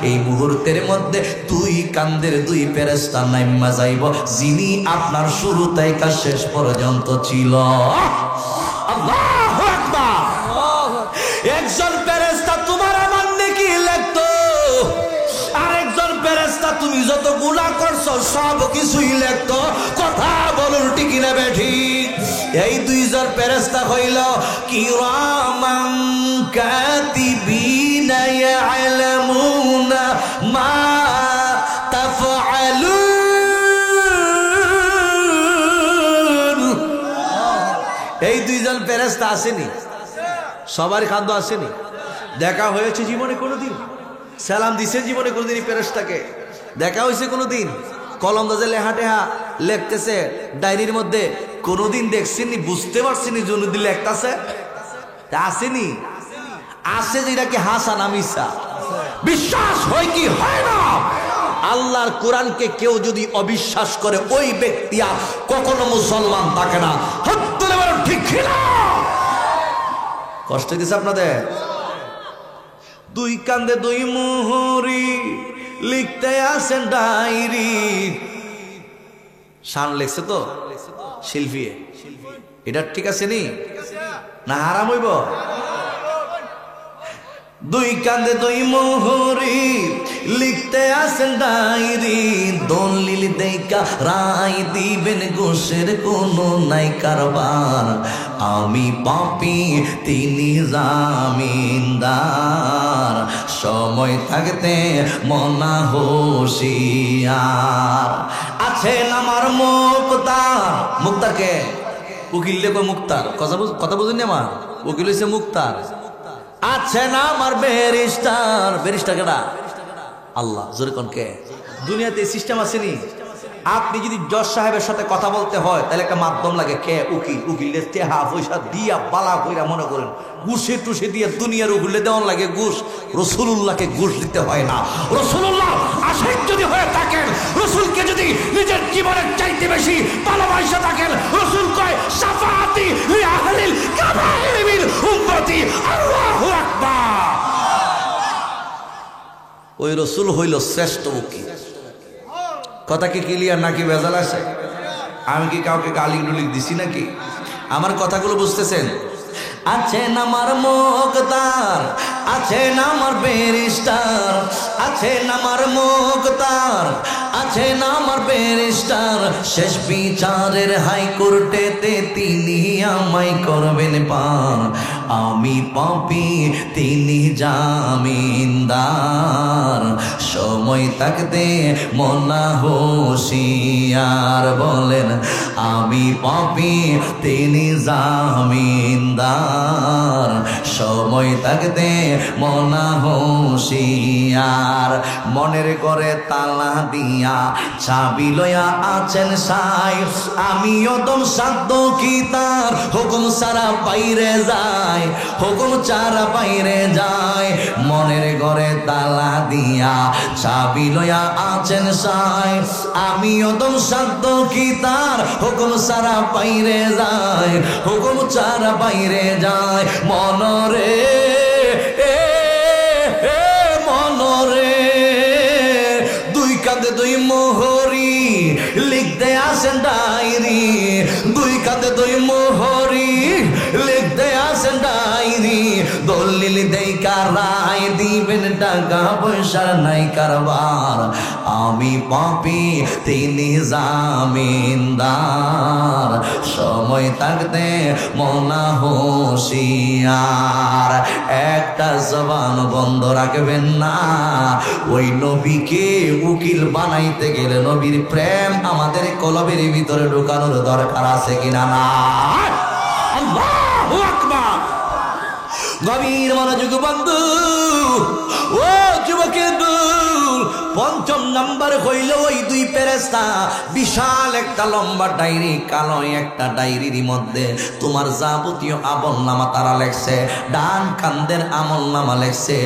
এই মুহূর্তের মধ্যে দুই কান্দের দুই ফেরেশতা নাইমা যাইব, যিনি আপনার শুরু থেকে শেষ পর্যন্ত ছিল। আল্লাহু আকবার। একজন ফেরেশতা তোমার আমার নেকি লিখতো, আরেকজন ফেরেশতা তুমি যত গুনাহ করছো সব কিছুই লিখতো। কথা বলুন ঠিক না বেঠিক? এই দুইজন ফেরেশতা হইল কিরামান কাতিবিনা ইয়ালামুনা মা তাফআলুন। এই দুইজন ফেরেশতা আসেনি? সবার খাদ্য আসেনি? দেখা হয়েছে জীবনে কোনোদিন? সালাম দিছেন জীবনে কোনোদিন ফেরেশতাকে? দেখা হয়েছে কোনোদিন? কলম দাজে লেখা টেহা লেখতেছে ডায়েরির মধ্যে, কোনোদিন দেখছেনি? বুঝতে পারছেনি জনুদি লেখতেছে? আসেনি? আসে যেটা কি হাসা না মিশা? বিশ্বাস হয় কি হয় না? আল্লাহর কোরআনকে কেউ যদি অবিশ্বাস করে, ওই ব্যক্তি আর কখনো মুসলমান থাকে না। ঠিক না? কষ্ট দিছে আপনাদের? দুই কান্দে দুই মুহুরি লিখতে আসেন ডায়েরি। শান লেখছে তো শিল্পী, এটা ঠিক আছে নি? না হারাম হইব? দুই কাঁধে দুই মোহরি লিখতে আসেন ডায়েরি দলিল দেখা রায় দিবেন ঘুষের কোনো নাই কারবার আমি পাপী তিনি জামিনদার সময় থাকতে মনা হুঁশিয়ার আছেন আমার মুক্তার মুক্তার কে উকিল লেখো মুক্তার কথা বুঝুন আমার উকিল হয়েছে মুক্তার আছে না আমার ব্যারিস্টার ব্যারিস্টার কেডা আল্লাহ জোরে কোন কে দুনিয়াতে সিস্টেম আসেনি আপনি যদি জজ সাহেবের সাথে কথা বলতে হয় তাহলে একটা মাধ্যম লাগে কে উকিল উকিলের টেহা পয়সা দিয়া বালা কইরা মনে করেন ঘুষে টুসে দিয়ে দুনিয়ার উকিলে দেওয়ান লাগে ঘুষ রসুলুল্লাহকে ঘুষ দিতে হয় না রসুলুল্লাহ আশিক যদি হয়ে থাকেন রসুলকে যদি নিজের জীবনের চাইতে বেশি ভালোবাসা থাকেন রসুল কয় শাফাআতি লি আহলিল কাবাইর মিন উম্মতি আল্লাহু আকবার ওই রসুল হইল শ্রেষ্ঠ উকিল কথা কি ক্লিয়ার নাকি ভেজাল আছে আমি কি কাউকে গালি ডুলি দিছি নাকি আমার কথাগুলো বুঝতেছেন আছেন আমার মুক্তার আছেন আমার ব্যারিস্টার আছেন আমার মুক্তার আছেন আমার ব্যারিস্টার শেষ বিচারের হাইকোর্টেতে তিনি আমায় করবেন পার আমি পাপী তিনি জামিনদার সময় থাকতে মনা হুঁশিয়ার বলেন আমি পাপী তিনি জামিনদার সময় থাকতে মনা হুঁশিয়ার মনের ঘরে তালা দিয়া চাবি লয়া আছেন সাই আমি অদম সাধ্য কি তার হুকুম সারা বাইরে যায় হুকুম ছাড়া বাইরে যায় মনের ঘরে তালা দিয়া চাবি লয়া আছেন সাই আমি অদম সাধ্য কি তার হুকুম সারা বাইরে যায় হুকুম ছাড়া বাইরে যায় মনরে মনরে দুই কাঁধে দুই মোহরি লিখতে আসেন ডায়েরি দুই কাঁধে দুই মোহরি লিখতে আসেন ডায়েরি দলিল দেখা রায় দিবেন টাকা পয়সার নাই কারবার আমি পাপী তিনি জামিনদার সময় থাকতে মনা হুঁশিয়ার একটা জবান বন্ধ রাখবেন না ওই নবীকে উকিল বানাইতে গেলে নবীর প্রেম আমাদের কলবের ভিতরে ঢুকানোর দরকার আছে কিনা না আল্লাহু আকবার গভীর মনোযোগ বন্ধু ও যুবকের পঞ্চম নাম্বার হইল ওই দুই ফেরেশতা বিশাল একটা লম্বা ডায়েরি কালো একটা ডায়েরির মধ্যে তোমার যাবতীয় আমলনামা তারা লেখছে ডান কান্দের আমলনামা লেখছে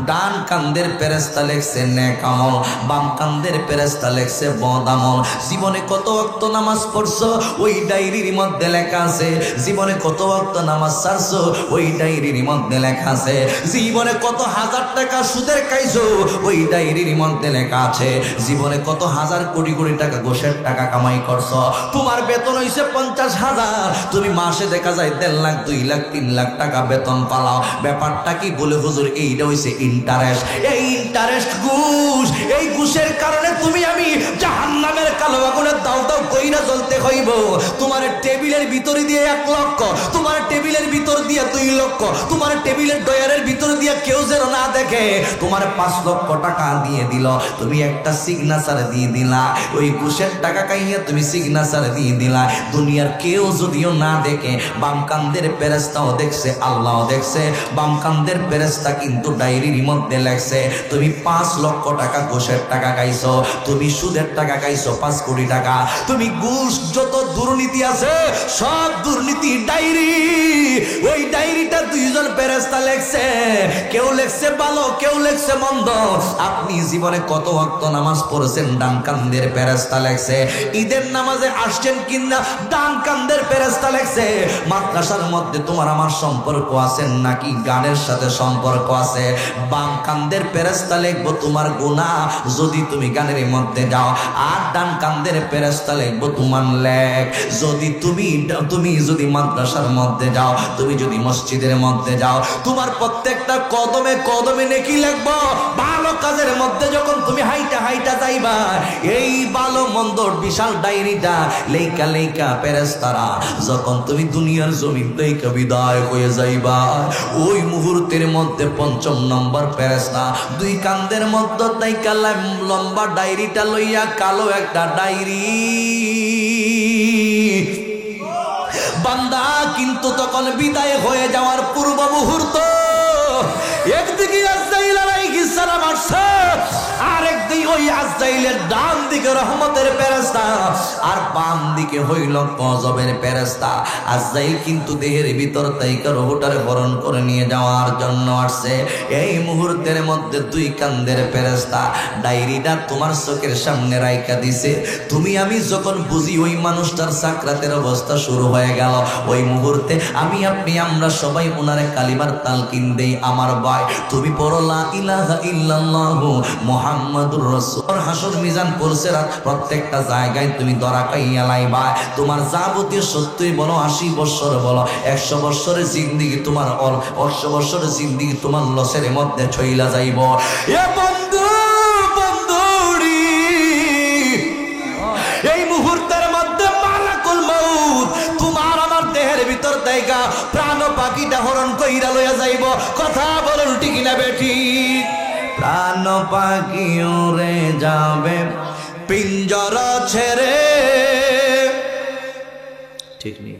ডান কান্দের ফেরেশতা লেখছে নেক আমল বাম কান্দের ফেরেশতা লেখছে বদ আমল জীবনে কত ওয়াক্ত নামাজ পড়ছো ওই ডায়েরির মধ্যে লেখা আছে জীবনে কত ওয়াক্ত নামাজ ছাড়ছো ওই ডায়েরির মধ্যে লেখা আছে জীবনে কত হাজার টাকা সুদের খাইছো ওই ডায়েরির মধ্যে লেখা আছে জীবনে কত হাজার কোটি কোটি টাকা ঘুষের টাকা কামাই করছো তোমার বেতন হইছে 50,000 তুমি মাসে দেখা যায় 1.5 লাখ 2 লাখ 3 লাখ টাকা বেতন পালাও ব্যাপারটা কি বলে হুজুর এইটা হইছে ইন্টারেস্ট এই ইন্টারেস্ট ঘুষ এই ঘুষের কারণে তুমি আমি জাহান্নামের কালো আগুনে দাও দাও কইরা জ্বলতে হইব তোমার টেবিলের ভিতর দিয়ে 1 লক্ষ তোমার টেবিলের ভিতর দিয়ে 2 লক্ষ তোমার টেবিলের ডয়ারের ভিতর দিয়ে কেউ যেন না দেখে তোমার 5 লক্ষ টাকা দিয়ে দিল তুমি একটা সিগনেচার দিয়ে দিলা ওই ঘুষের টাকা খাইয়া তুমি সিগনেচার দিয়ে দিলা দুনিয়ার কেউ যদিও না দেখে বাম কান্দের ফেরেশতাও দেখছে আল্লাহও দেখছে বাম কান্দের ফেরেশতা কিন্তু ডায়েরির মধ্যে লেখছে তুমি 5 লক্ষ টাকা ঘুষের টাকা খাইছো তুমি সুদের টাকা খাইছো 5 কোটি টাকা তুমি ঘুষ যত দুর্নীতি আছে সব দুর্নীতি ডায়েরি ওই ডায়েরিটা দুইজন ফেরেশতা লেখছে কেউ লেখছে ভালো কেউ লেখছে মন্দ আপনি জীবনে কত কত ওয়াক্ত নামাজ পড়েছেন ডান কান্দের ফেরেশতা লেখছে। ঈদের নামাজে আসছেন কিনা ডান কান্দের ফেরেশতা লেখছে। মাদ্রাসার মধ্যে তোমার আমার সম্পর্ক আছে নাকি গানের সাথে সম্পর্ক আছে, বাম কান্দের ফেরেশতা লিখবো তোমার গুনাহ যদি তুমি গানের মধ্যে যাও, আর ডান কান্দের ফেরেশতা লিখবো তোমার লেখ যদি তুমি যদি মাদ্রাসার মধ্যে যাও, তুমি যদি মসজিদের মধ্যে যাও, তোমার প্রত্যেকটা কদমে কদমে নেকি লিখবো। ভালো কাজের মধ্যে যখন তুমি হাইটা হাইটা যাইবা, এই ভালো মন্দর বিশাল ডায়েরিটা লেখা লেখা ফেরেশতারা যখন তুমি দুনিয়ার জমিন থেকে বিদায় হয়ে যাইবা, ওই মুহূর্তের মধ্যে ৫ম নম্বর ফেরেশতা দুই কান্দের মধ্যে তাইকা লম্বা ডায়েরিটা লইয়া কালো একটা ডায়েরি, বান্দা কিন্তু তখন বিদায় হয়ে যাওয়ার পূর্ব মুহূর্ত, একদিকে আজরাইল আলাইহিস সালাম আসছে, আর একদিকে ওই আজরাইলের ডান দিকে রহমতের ফেরেশতা আর বাম দিকে হইল গজবের ফেরেশতা। আজরাইল কিন্তু দেহের ভিতর থেকে রূহটারে হরণ করে নিয়ে যাওয়ার জন্য আসছে। এই মুহূর্তের মধ্যে দুই কান্দের ফেরেশতা ডায়েরিটা তোমার চোখের সামনে রাইখা দিছে। তুমি আমি যখন বুঝি ওই মানুষটার সাকরাতের অবস্থা শুরু হয়ে গেল, ওই মুহূর্তে আমি আপনি আমরা সবাই ওনারে কালিমার তালকিন দেই। আমার ভাই তুমি পড়ো লা ইলাহা ইল্লাল্লাহু মুহাম্মাদুর রাসূল। হাসর মিজান পড়ছে রাত প্রত্যেকটা জায়গায় তুমি ধরা খাইয়া লাইবা। তোমার যাবতীয় ৭০ বলো ৮০ বছর বলো ১০০ বছরের জিন্দেগি তোমার ১০০ বছরের জিন্দেগি তোমার লসের মধ্যে ছইলা যাইব। এ বন্ধু বন্ধুরি, এই মুহূর্তের মধ্যে মালাকুল মউত তোমার আমার দেহের ভিতর থেকে প্রাণ পাখিটা হরণ কইরা লইয়া যাইব। কথা বলুন ঠিক না বেটি? প্রাণ পাখি উড়ে যাবে পিঞ্জরা ছেড়ে, ঠিক নেই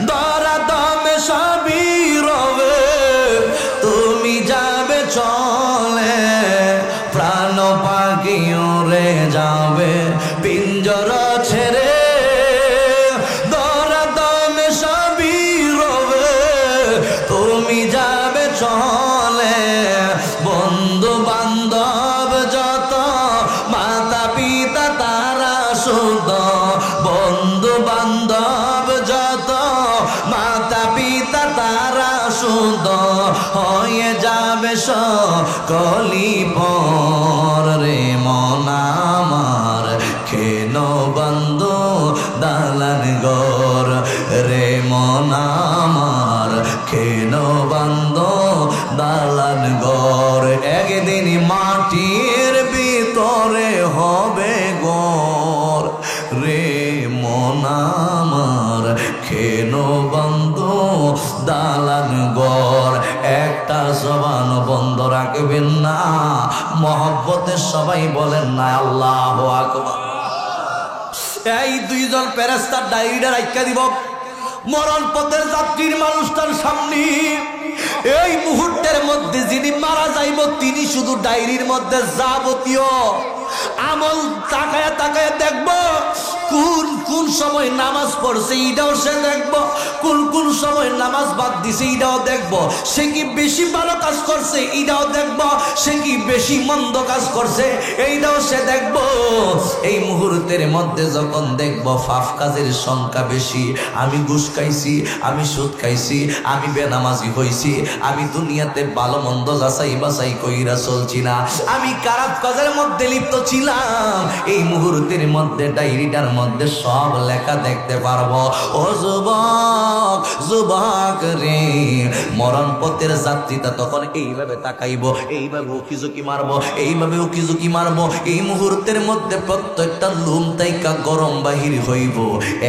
দরা দমে সবই রবে তুমি যাবে চলে, প্রাণ পাখি উড়ে যাবে পিঞ্জরা ছেড়ে, দরা দমে সবই রবে তুমি যাবে চলে। বন্ধু বান্ধব যত মাতা পিতা তারা শুদ্ধ, বন্ধু বান্ধব যত মাতা পিতা তারা শুদ্ধ হয়ে যাবে সকলি পর। রে মন আমার কেন বন্ধু দালান ঘর, রে মন আমার কেন বন্ধু দালান ঘর, একদিন মাটির ভিতরে হবে ঘর। রে মন আমার কেন বন্ধু দালান ঘর। একটা জবান বন্ধ রাখবেন না, মহব্বতে সবাই বলেন না আল্লাহু আকবার। এই দুইজন ফেরেশতার ডায়েরিটা রাখা দিব মরণ পথের যাত্রীর মানুষটার সামনে। এই মুহূর্তের মধ্যে যিনি মারা যাইব তিনি শুধু ডায়েরির মধ্যে যাবতীয় আমল তাকায়া তাকায়া দেখব, কোন কোন সময় নামাজ পড়ছে এইটাও সে দেখব, কোন কোন সময় নামাজ বাদ দিছে এইটাও দেখব, সে কি বেশি ভালো কাজ করছে এইটাও দেখব, সে কি বেশি মন্দ কাজ করছে এইটাও সে দেখব। এই মুহূর্তের মধ্যে যখন দেখব পাপ কাজের সংখ্যা বেশি, আমি ঘুষ খাইছি, আমি সুদ খাইছি, আমি বেনামাজি হইছি, আমি দুনিয়াতে ভালো মন্দ যাচাই বাছাই কইরা চলছি না, আমি খারাপ কাজের মধ্যে লিপ্ত ছিলাম, এই মুহূর্তের মধ্যে ডায়েরিটার মধ্যে সব লেখা দেখতে পারবো। ও যুবক যুবক রে, মরণ পথের যাত্রীটা তখন এইভাবে তাকাইবো, এইভাবে উকিঝুঁকি মারবো, এইভাবে উকিঝুঁকি মারবো। এই মুহূর্তের মধ্যে প্রত্যেকটা লুম তাইকা গরম বাহির হইব,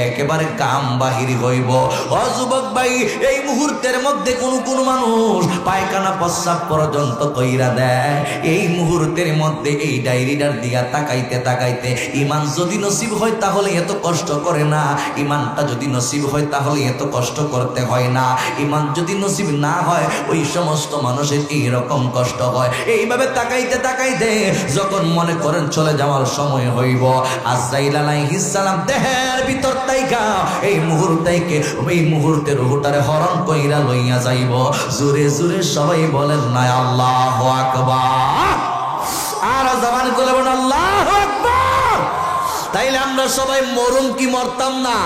একেবারে কাম বাহির হইব। ও যুবক ভাই, এই মুহূর্তের মধ্যে কোন মানুষ পায়খানা প্রস্রাব পর্যন্ত কইরা দেয়। এই মুহূর্তের মধ্যে এই ডায়েরিটার দিকে তাকাইতে তাকাইতে ইমান যদি নসিব হয় তাহলে এত কষ্ট করে না, ইমানটা যদি নসিব হয় তাহলে এত কষ্ট করতে হয় না, ইমান যদি নসিব না হয় ওই সমস্ত মানুষের এইরকম কষ্ট হয়। এইভাবে তাকাইতে তাকাইতে যখন মনে করেন চলে যাওয়ার সময় হইব, আজরাইল আলাইহিস সালাম দেহের ভিতর তাইকা এই মুহূর্তে রূহটারে হরণ কইরা লইয়া যাইব। জোরে জোরে সবাই বলেন না আল্লাহু আকবার। আর জবান আমরা সবাই মরুম কি মরতাম না?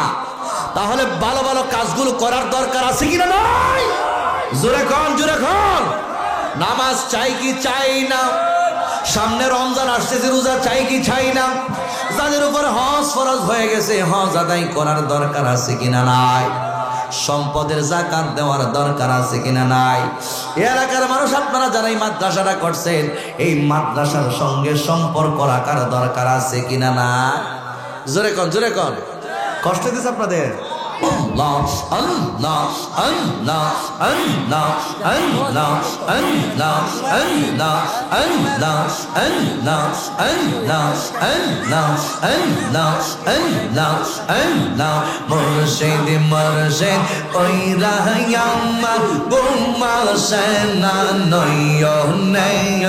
তাহলে ভালো ভালো কাজগুলো করার দরকার আছে কিনা নাই? জোরে কোন, জোরে কোন। নামাজ চাই কি চাই না? সামনে রমজান আসতেছে, রোজা চাই কি চাই না? যাদের উপর হজ ফরজ হয়ে গেছে, হজ আদায় করার দরকার আছে কিনা নাই? সম্পদের যাকাত দেওয়ার দরকার আছে কিনা নাই? এই এলাকার মানুষ, আপনারা যারা এই মাদ্রাসাটা করছেন, এই মাদ্রাসার সঙ্গে সম্পর্ক রাখার দরকার আছে কিনা না? জোরে কোন, জোরে কোন। কষ্ট দিচ্ছে আপনাদের? Allah, Allah, Allah, Allah, Allah, Allah, Allah, Allah, Allah, Allah, Allah, Allah, Allah, Allah, Murshid, Murshid, oy rahayamma, gumma sena noyo ney.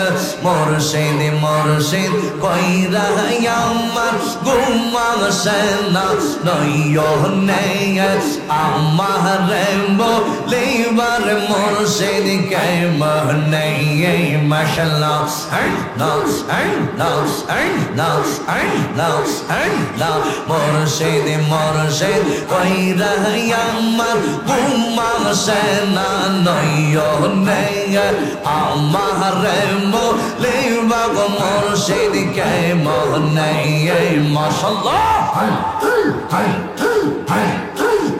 Murshid, Murshid, oy rahayamma, gumma sena noyo ney. আমার বলিবার মুর্শিদ কে মনে মাশাআল্লাহ মুর্শিদ মুর্শিদ কইরা আমার গুম্মা সেনা নয়নে আমার বলিবার মুর্শিদ কে মনে মাশাআল্লাহ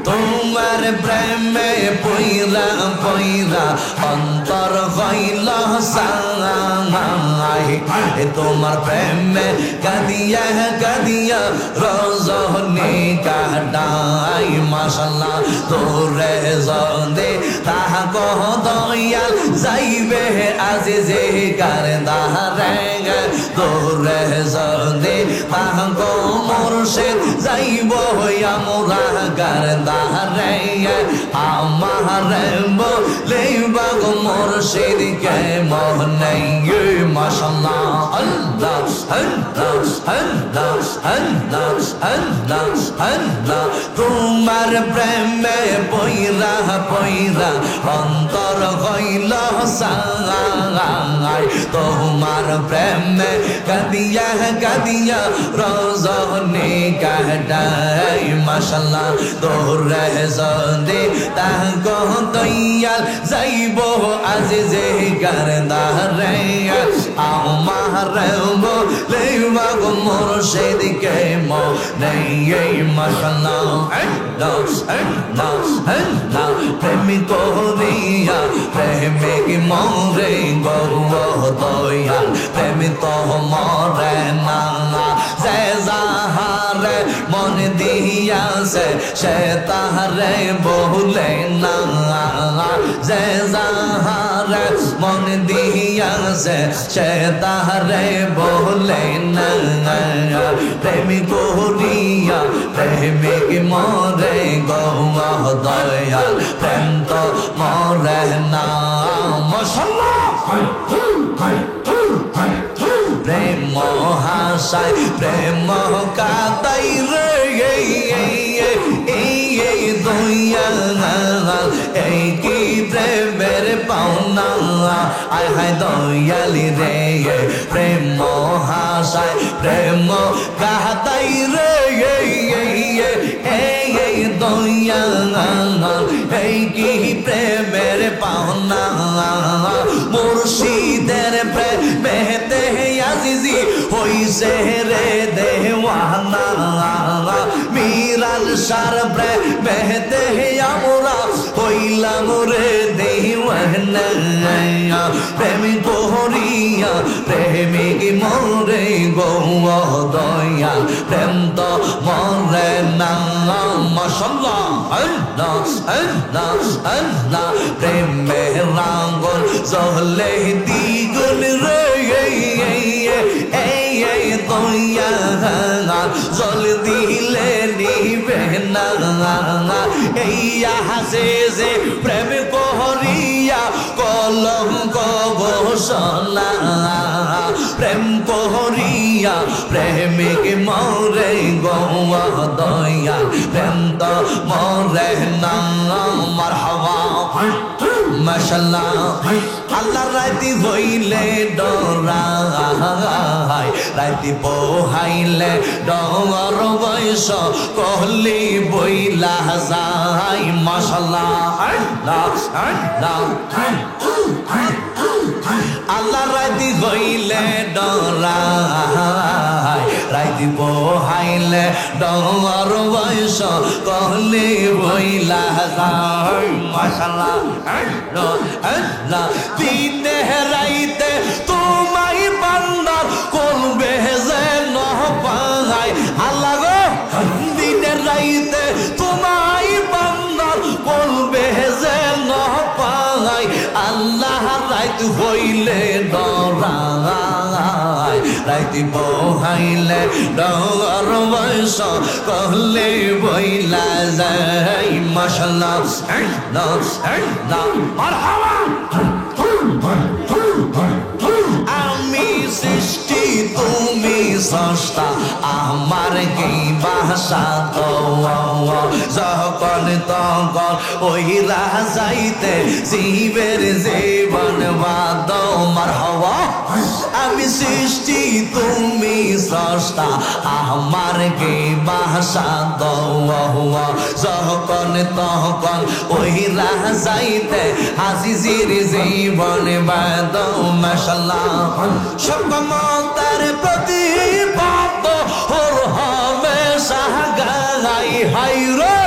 তোমার প্রেমে পইরা পইরা অন্তর হইল সাই। তোমার প্রেমে কাদিয়া কাদিয়া রজনী কাটাই মাশাআল্লাহ। তোরে জন্দে তাহা কহ দয়াল যাইবে আজি যে কারদারে। তোরে জন্দে তাহা কহ মুর্শিদ যাইব আমরা কারদারে। আমার বলিবা গো মুর্শিদ কে মনে মাশাআল্লাহ। আল্লাহ আল্লাহ আল্লাহ আল্লাহ আল্লাহ আল্লাহ তোমার প্রেমে পইরা পইরা অন্তর হইল সাই। তোমার প্রেমে কাদিয়া কাদিয়া রজনী কাটাই মাশাআল্লাহ। তোরে জন্দে তাহ কহ দয়াল যাইব আজ যে কারদারে। আমার বলিবা গো মুর্শিদ কে মনে মাশাআল্লাহ। প্রেমিক করিয়া প্রেমিক মরে গো দয়াল। প্রেমিক মরে না যে যাহারে মন দিয়াছে সে তাহারে বলে না। যে যাহারে মন দিয়াছে সে তাহারে বলে না। প্রেমিক করিয়া প্রেমিক মরে গো দয়াল। প্রেম তো মরে না মাশাআল্লাহ। প্রেম হাসায় প্রেম কাদাই রে এই দয়াল। এই কি প্রেমের পাওনা আয় হায় দয়ালি রে। প্রেম হাসায় প্রেম কাদাই রে এই দয়াল। এই কি প্রেমের পাওনা মুর্শিদের প্রেমেতে আজিজি হইছে রে দেওয়ানা। মিরাল সার প্রেমেতে আমরা হইলাম রে দেওয়ানা। প্রেমিক করিয়া প্রেমিক মরে গো দয়াল। প্রেম তো মরে না মাশাআল্লাহ। আল্লাহ আল্লাহ আল্লাহ প্রেমের রাঙ্গল জলে দ্বিগুণ রে এই দয়াল। জল দিলে নিবে না এই হাসে যে প্রেম করিয়া কলঙ্ক ঘোষণা। প্রেম করিয়া প্রেমিক মরে গো দয়াল। প্রেম তো মরে না মারহাবা মাশাআল্লাহ। আল্লাহ রাইতি হইলে ডরাই রাইতি পোহাইলে ডর বয়স কহলি বইলা যায় মাশাআল্লাহ আল্লাহ রাইতি হইলে ডরাই রাইতি পোহাইলে ডর বয়স কহলি বইলা যায় মাশাআল্লাহ দিনে রাইতে তোমায় বান্দার করবে যে নহপাই আল্লাহ গো দিনে রাইতে তোমায় বান্দার করবে যে নহপাই আল্লাহ রাইত হইলে ডরাই রাইতি বহাইলে ডর বয়স কহলে বইলা যায় মাশাআল্লাহ মারহাবা আমি সৃষ্টি তুমি স্রষ্টা আমার কি ভাষা তো যখন তখন ওই রাজাইতে জীবের জীবন বাদ মারহাবা আমি সৃষ্টি তুমি স্রষ্টা আমার কি ভাষা তো যখন তখন ওই রাজাইতে আজিজির জীবন বাদ মাশাআল্লাহ সকমতার প্রতিপাদ হর হামেশা গাই হাই রে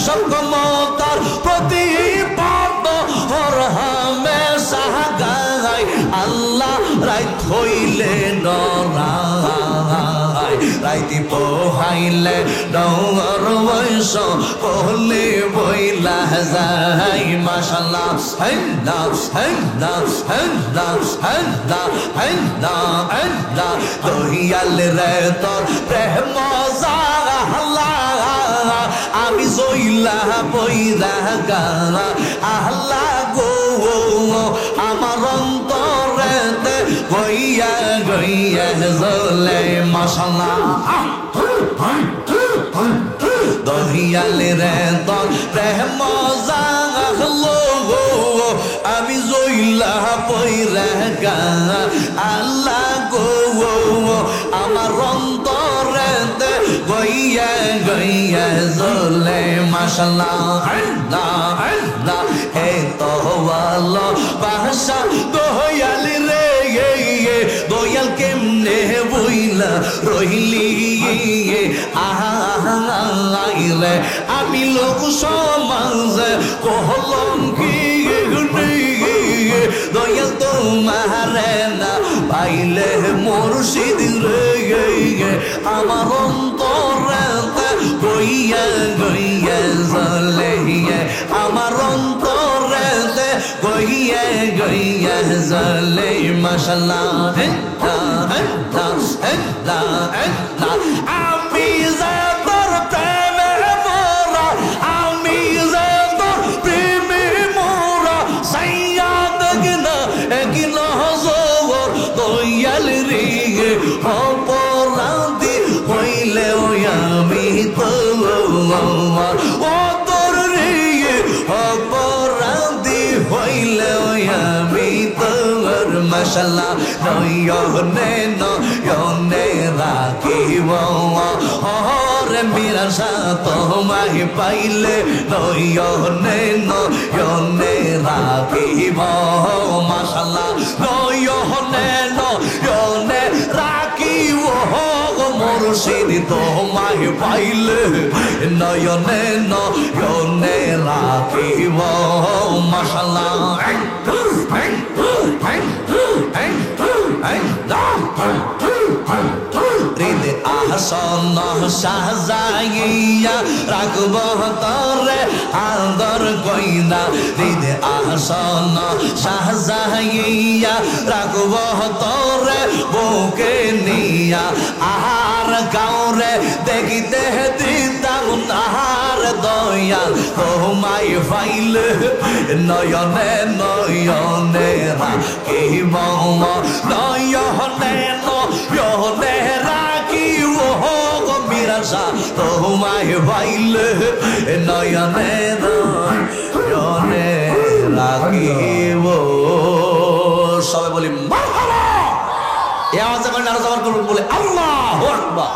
সকমতার প্রতিপাদ হর হামেশা গাই আল্লাহ রাইত হইলে ডরাই রাইতি পোহাইলে ডর বয়স কহলে বইলা যায় মাশাআল্লাহ দহিয়াল রে তোর প্রেম আমি জইলা বইলা গানা আল্লাহ গো আমার অন্তরেতে গইয়া গইয়া জ্বলে মাশাআল্লাহ দহিয়াল রে তোর প্রেম আমি জইলা পইরা গানা আল্লাহ গো আমার অন্তরেতে গইয়া গইয়া জ্বলে মাশাআল্লাহ এত ভালো ভাষা দয়াল রে দয়াল কেমনে বইলা রইলি আহাইলে আমি লোক সমাজে কহলম কি দয়াল তোমারে না পাইলে মুর্শিদ রে আমার অন্তরেতে গইয়া গইয়া জ্বলে আমার অন্তরেতে গইয়া গইয়া জ্বলে মাশাআল্লাহ আমি যে তোর প্রেমে মোরা আমি যে তোর প্রেমে মোরা সাইয়া দেখনা একদিন হজর দয়াল রে অপরাধী হইলে আমি তো ও তোর রে অপরাধী হইলে আমি তোর মাশাআল্লাহ নয়নে নয়নে রাখিব হরে মিরা তোমায় পাইলে নয়নে নয়নে রাখিব মাশাআল্লাহ নয়নে নয়নে রাখিব মুর্শিদ তোমায় পাইলে নয়নে নয়নে রাখিব মাশাআল্লাহ হৃদ আসন সাজাইয়া রাখব তরে আদর কইনা হৃদ আসন সাজাইয়া রাখব তরে বুকে নিয়া আর কাউরে দেখিতে দিতাম তাহার দয়াল তোমায় পাইলে নয়নে নয়নে রাখিব নয়নে নয়নে রাখিব মিরাসা তোমায় পাইলে নয়নে নয়নে রাখিব এই আওয়াজে বলেন আরো জবর করুন বলে আল্লাহু আকবার।